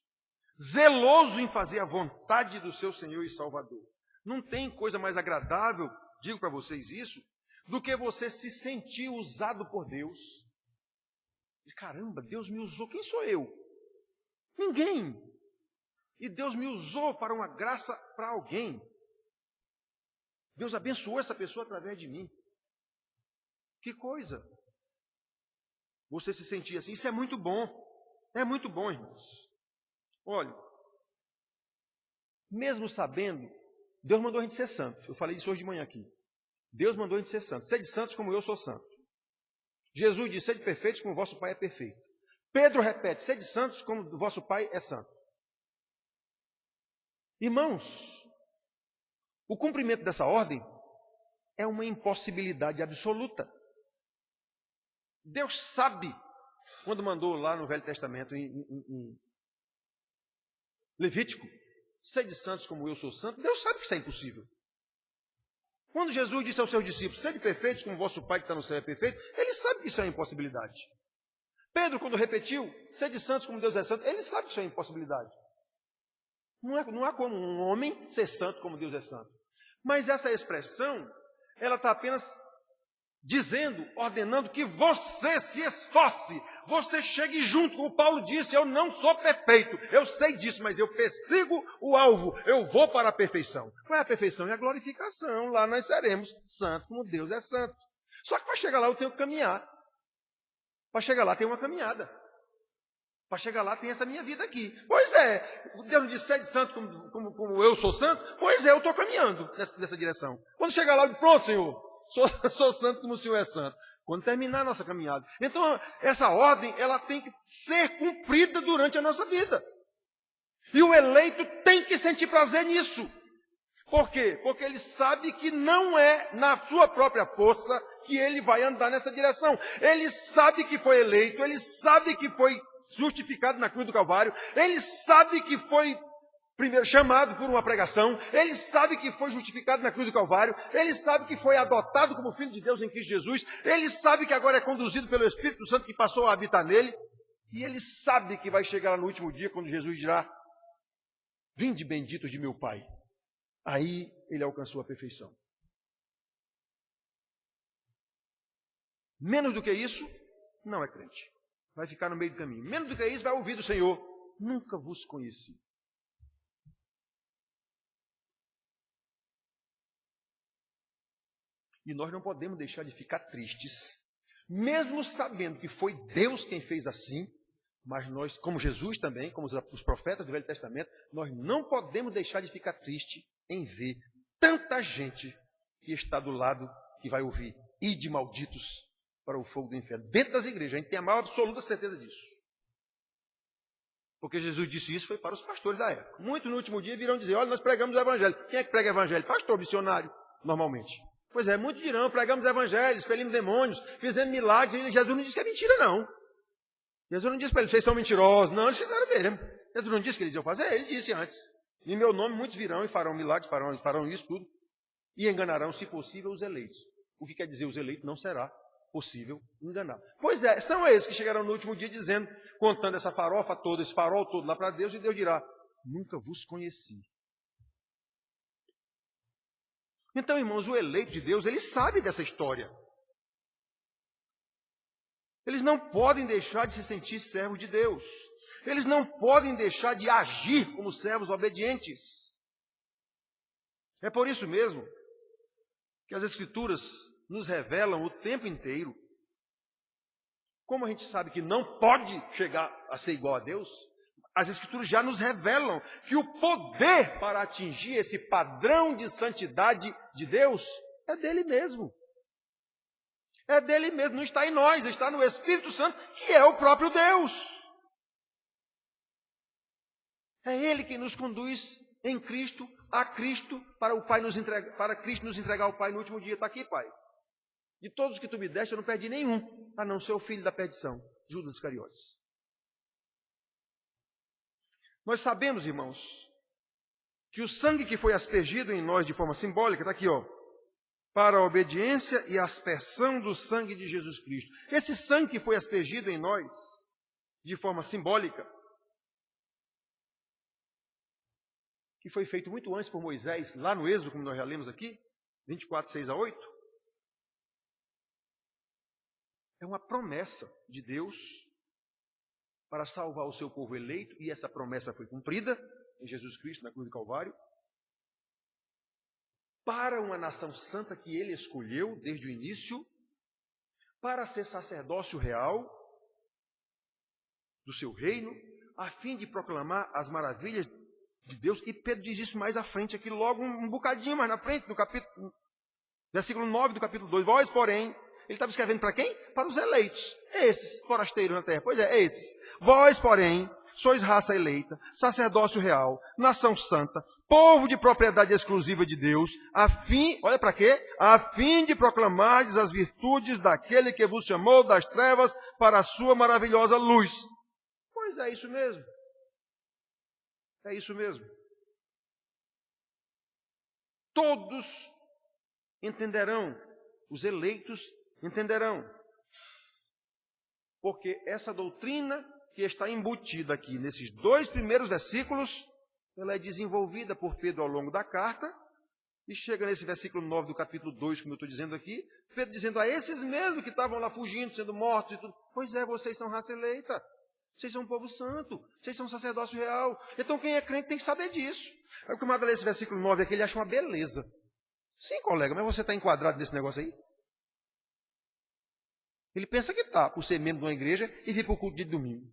zeloso em fazer a vontade do seu Senhor e Salvador. Não tem coisa mais agradável, digo para vocês isso, do que você se sentir usado por Deus. Caramba, Deus me usou, quem sou eu? Ninguém. E Deus me usou para uma graça para alguém. Deus abençoou essa pessoa através de mim. Que coisa. Você se sentir assim, isso é muito bom. É muito bom, irmãos. Olha, mesmo sabendo, Deus mandou a gente ser santo. Eu falei isso hoje de manhã aqui. Deus mandou a gente ser santo. Sede santos como eu sou santo. Jesus disse, sede perfeitos como o vosso Pai é perfeito. Pedro repete, sede santos como o vosso Pai é santo. Irmãos, o cumprimento dessa ordem é uma impossibilidade absoluta. Deus sabe, quando mandou lá no Velho Testamento, em Levítico, sede santos como eu sou santo, Deus sabe que isso é impossível. Quando Jesus disse aos seus discípulos, sede perfeitos como vosso Pai que está no céu é perfeito, ele sabe que isso é uma impossibilidade. Pedro, quando repetiu, sede santos como Deus é santo, ele sabe que isso é uma impossibilidade. Não há como um homem ser santo como Deus é santo. Mas essa expressão, ela está apenas dizendo, ordenando que você se esforce, você chegue junto. Como Paulo disse, eu não sou perfeito, eu sei disso, mas eu persigo o alvo, eu vou para a perfeição. Qual é a perfeição? É a glorificação. Lá nós seremos santos como Deus é santo. Só que para chegar lá eu tenho que caminhar. Para chegar lá tem uma caminhada. Para chegar lá tem essa minha vida aqui. Pois é, Deus não disse, sede santo como eu sou santo? Pois é, eu estou caminhando nessa direção. Quando chegar lá, eu digo, pronto, Senhor, sou santo como o Senhor é santo. Quando terminar a nossa caminhada. Então, essa ordem, ela tem que ser cumprida durante a nossa vida. E o eleito tem que sentir prazer nisso. Por quê? Porque ele sabe que não é na sua própria força que ele vai andar nessa direção. Ele sabe que foi eleito, ele sabe que foi justificado na cruz do Calvário, ele sabe que foi primeiro chamado por uma pregação, ele sabe que foi justificado na cruz do Calvário, ele sabe que foi adotado como filho de Deus em Cristo Jesus, ele sabe que agora é conduzido pelo Espírito Santo que passou a habitar nele, e ele sabe que vai chegar lá no último dia quando Jesus dirá, vinde benditos de meu Pai. Aí ele alcançou a perfeição. Menos do que isso, não é crente. Vai ficar no meio do caminho. Menos do que isso, vai ouvir do Senhor, nunca vos conheci. E nós não podemos deixar de ficar tristes, mesmo sabendo que foi Deus quem fez assim, mas nós, como Jesus também, como os profetas do Velho Testamento, nós não podemos deixar de ficar triste em ver tanta gente que está do lado que vai ouvir, ide malditos para o fogo do inferno. Dentro das igrejas, a gente tem a maior absoluta certeza disso. Porque Jesus disse isso, foi para os pastores da época. Muitos no último dia virão dizer, olha, nós pregamos o evangelho. Quem é que prega o evangelho? Pastor, missionário, normalmente. Pois é, muitos dirão, pregamos o evangelho, expelimos demônios, fizemos milagres, e Jesus não disse que é mentira, não. Jesus não disse para eles, vocês são mentirosos. Não, eles fizeram mesmo. Jesus não disse que eles iam fazer, ele disse antes. Em meu nome muitos virão e farão milagres, farão isso tudo, e enganarão, se possível, os eleitos. O que quer dizer os eleitos? Não será possível enganar. Pois é, são eles que chegarão no último dia dizendo, contando essa farofa toda, esse farol todo lá para Deus, e Deus dirá, nunca vos conheci. Então, irmãos, o eleito de Deus, ele sabe dessa história. Eles não podem deixar de se sentir servos de Deus. Eles não podem deixar de agir como servos obedientes. É por isso mesmo que as Escrituras nos revelam o tempo inteiro. Como a gente sabe que não pode chegar a ser igual a Deus, as Escrituras já nos revelam que o poder para atingir esse padrão de santidade de Deus é dele mesmo. É dele mesmo, não está em nós, está no Espírito Santo, que é o próprio Deus. É Ele que nos conduz em Cristo, a Cristo, para o Pai nos entregar, para Cristo nos entregar ao Pai no último dia. Está aqui, Pai. De todos os que tu me deste, eu não perdi nenhum, a não ser o filho da perdição, Judas Iscariotes. Nós sabemos, irmãos, que o sangue que foi aspergido em nós de forma simbólica, está aqui, ó, para a obediência e a aspersão do sangue de Jesus Cristo. Esse sangue que foi aspergido em nós, de forma simbólica, que foi feito muito antes por Moisés, lá no Êxodo, como nós já lemos aqui, 24, 6 a 8, é uma promessa de Deus para salvar o seu povo eleito, e essa promessa foi cumprida em Jesus Cristo, na cruz do Calvário, para uma nação santa que ele escolheu desde o início, para ser sacerdócio real do seu reino, a fim de proclamar as maravilhas de Deus. E Pedro diz isso mais à frente, aqui logo um bocadinho mais na frente, no capítulo, versículo 9 do capítulo 2. Vós, porém, ele estava escrevendo para quem? Para os eleitos, esses forasteiros na terra. Pois é, esses. Vós, porém, sois raça eleita, sacerdócio real, nação santa, povo de propriedade exclusiva de Deus, a fim, olha para quê? A fim de proclamardes as virtudes daquele que vos chamou das trevas para a sua maravilhosa luz. Pois é isso mesmo. É isso mesmo. Todos entenderão, os eleitos entenderão. Porque essa doutrina que está embutida aqui nesses 2 primeiros versículos, ela é desenvolvida por Pedro ao longo da carta, E chega nesse versículo 9 do capítulo 2, como eu estou dizendo aqui, Pedro dizendo a esses mesmos que estavam lá fugindo, sendo mortos e tudo, pois é, vocês são raça eleita, vocês são um povo santo, vocês são um sacerdócio real. Então quem é crente tem que saber disso. Aí o camarada lê esse versículo 9 aqui, ele acha uma beleza. Sim, colega, mas você está enquadrado nesse negócio aí? Ele pensa que está, por ser membro de uma igreja e vir para o culto de domingo.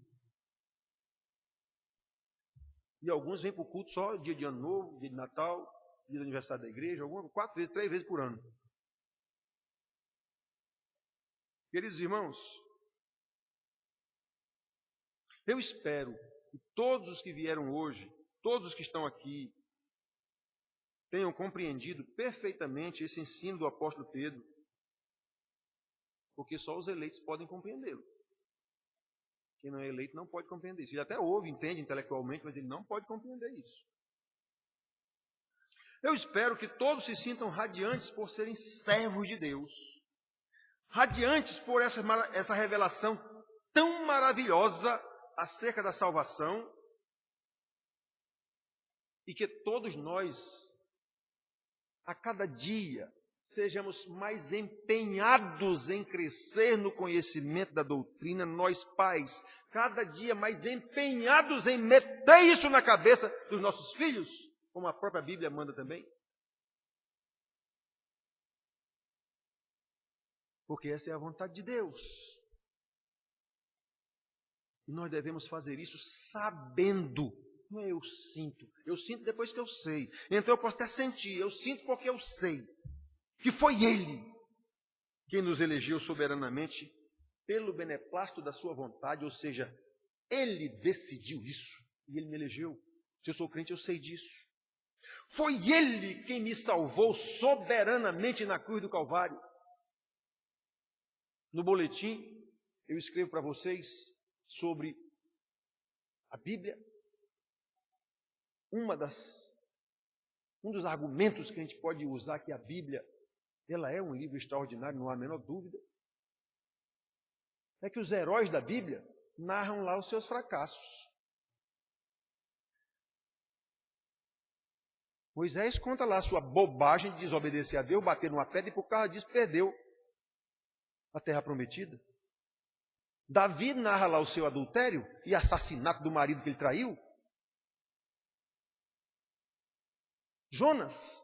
E alguns vêm para o culto só dia de ano novo, dia de Natal, dia do aniversário da igreja, 4 vezes, 3 vezes por ano. Queridos irmãos, eu espero que todos os que vieram hoje, todos os que estão aqui, tenham compreendido perfeitamente esse ensino do apóstolo Pedro, porque só os eleitos podem compreendê-lo. Quem não é eleito não pode compreender isso. Ele até ouve, entende intelectualmente, mas ele não pode compreender isso. Eu espero que todos se sintam radiantes por serem servos de Deus, radiantes por essa revelação tão maravilhosa acerca da salvação, e que todos nós, a cada dia, sejamos mais empenhados em crescer no conhecimento da doutrina, nós pais, cada dia mais empenhados em meter isso na cabeça dos nossos filhos, como a própria Bíblia manda também. Porque essa é a vontade de Deus. E nós devemos fazer isso sabendo. Não é eu sinto depois que eu sei. Então eu posso até sentir, eu sinto porque eu sei. Que foi Ele quem nos elegeu soberanamente pelo beneplácito da sua vontade, ou seja, Ele decidiu isso e Ele me elegeu. Se eu sou crente, eu sei disso. Foi Ele quem me salvou soberanamente na cruz do Calvário. No boletim, eu escrevo para vocês sobre a Bíblia. Um dos argumentos que a gente pode usar que a Bíblia, ela é um livro extraordinário, não há a menor dúvida, é que os heróis da Bíblia narram lá os seus fracassos. Moisés conta lá a sua bobagem de desobedecer a Deus, bater numa pedra e por causa disso perdeu a terra prometida. Davi narra lá o seu adultério e assassinato do marido que ele traiu. Jonas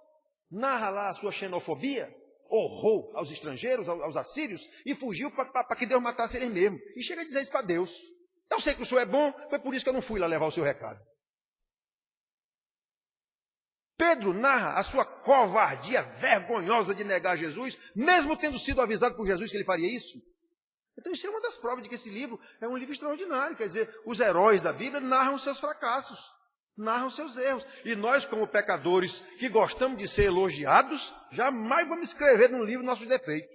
narra lá a sua xenofobia, horror aos estrangeiros, aos assírios, e fugiu para que Deus matasse ele mesmo. E chega a dizer isso para Deus. Eu sei que o senhor é bom, foi por isso que eu não fui lá levar o seu recado. Pedro narra a sua covardia vergonhosa de negar Jesus, mesmo tendo sido avisado por Jesus que ele faria isso. Então isso é uma das provas de que esse livro é um livro extraordinário. Quer dizer, os heróis da Bíblia narram seus fracassos, narram seus erros. E nós, como pecadores que gostamos de ser elogiados, jamais vamos escrever num livro nossos defeitos.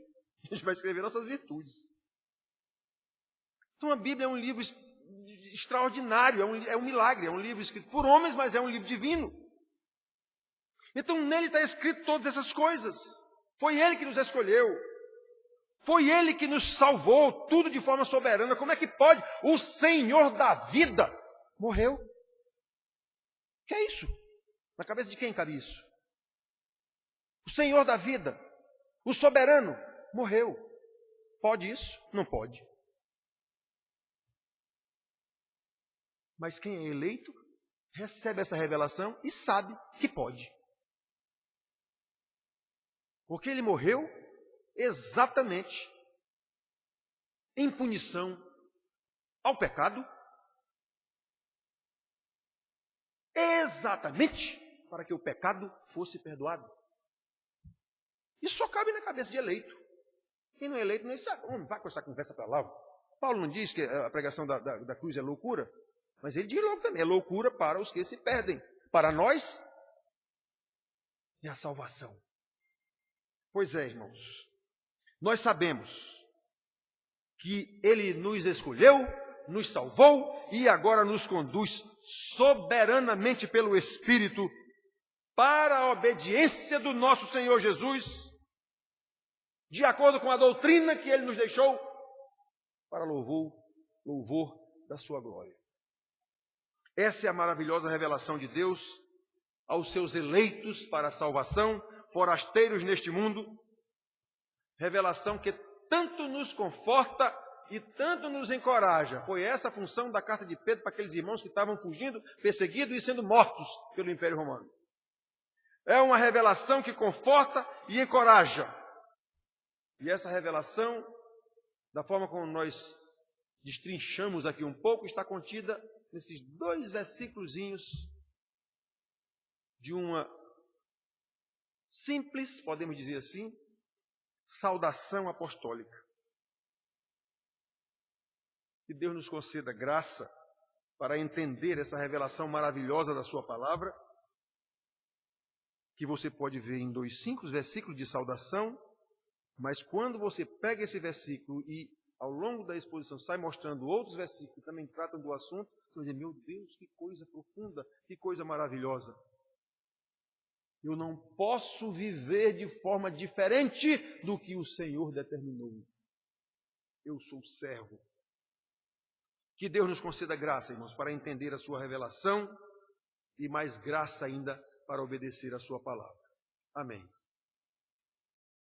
A gente vai escrever nossas virtudes. Então a Bíblia é um livro extraordinário, é um milagre, é um livro escrito por homens, mas é um livro divino. Então nele está escrito todas essas coisas. Foi Ele que nos escolheu. Foi Ele que nos salvou, tudo de forma soberana. Como é que pode? O Senhor da vida morreu. O que é isso? Na cabeça de quem cabe isso? O Senhor da vida, o soberano, morreu. Pode isso? Não pode. Mas quem é eleito, recebe essa revelação e sabe que pode. Porque ele morreu exatamente em punição ao pecado, exatamente para que o pecado fosse perdoado. Isso só cabe na cabeça de eleito. Quem não é eleito nem sabe. Vai com essa conversa para lá. Paulo não diz que a pregação da cruz é loucura, mas ele diz logo também, é loucura para os que se perdem. Para nós, é a salvação. Pois é, irmãos, nós sabemos que Ele nos escolheu, nos salvou e agora nos conduz soberanamente pelo Espírito para a obediência do nosso Senhor Jesus, de acordo com a doutrina que Ele nos deixou, para louvor da sua glória. Essa é a maravilhosa revelação de Deus aos seus eleitos para a salvação. forasteiros neste mundo. Revelação que tanto nos conforta e tanto nos encoraja. Foi essa a função da carta de Pedro para aqueles irmãos que estavam fugindo, perseguidos e sendo mortos pelo Império Romano. É uma revelação que conforta e encoraja. E essa revelação, da forma como nós destrinchamos aqui um pouco, está contida nesses 2 versículozinhos de uma simples, podemos dizer assim, saudação apostólica. Que Deus nos conceda graça para entender essa revelação maravilhosa da sua palavra, que você pode ver em 2 simples versículos de saudação, mas quando você pega esse versículo e ao longo da exposição sai mostrando outros versículos que também tratam do assunto, você vai dizer, meu Deus, que coisa profunda, que coisa maravilhosa. Eu não posso viver de forma diferente do que o Senhor determinou. Eu sou servo. Que Deus nos conceda graça, irmãos, para entender a sua revelação e mais graça ainda para obedecer a sua palavra. Amém.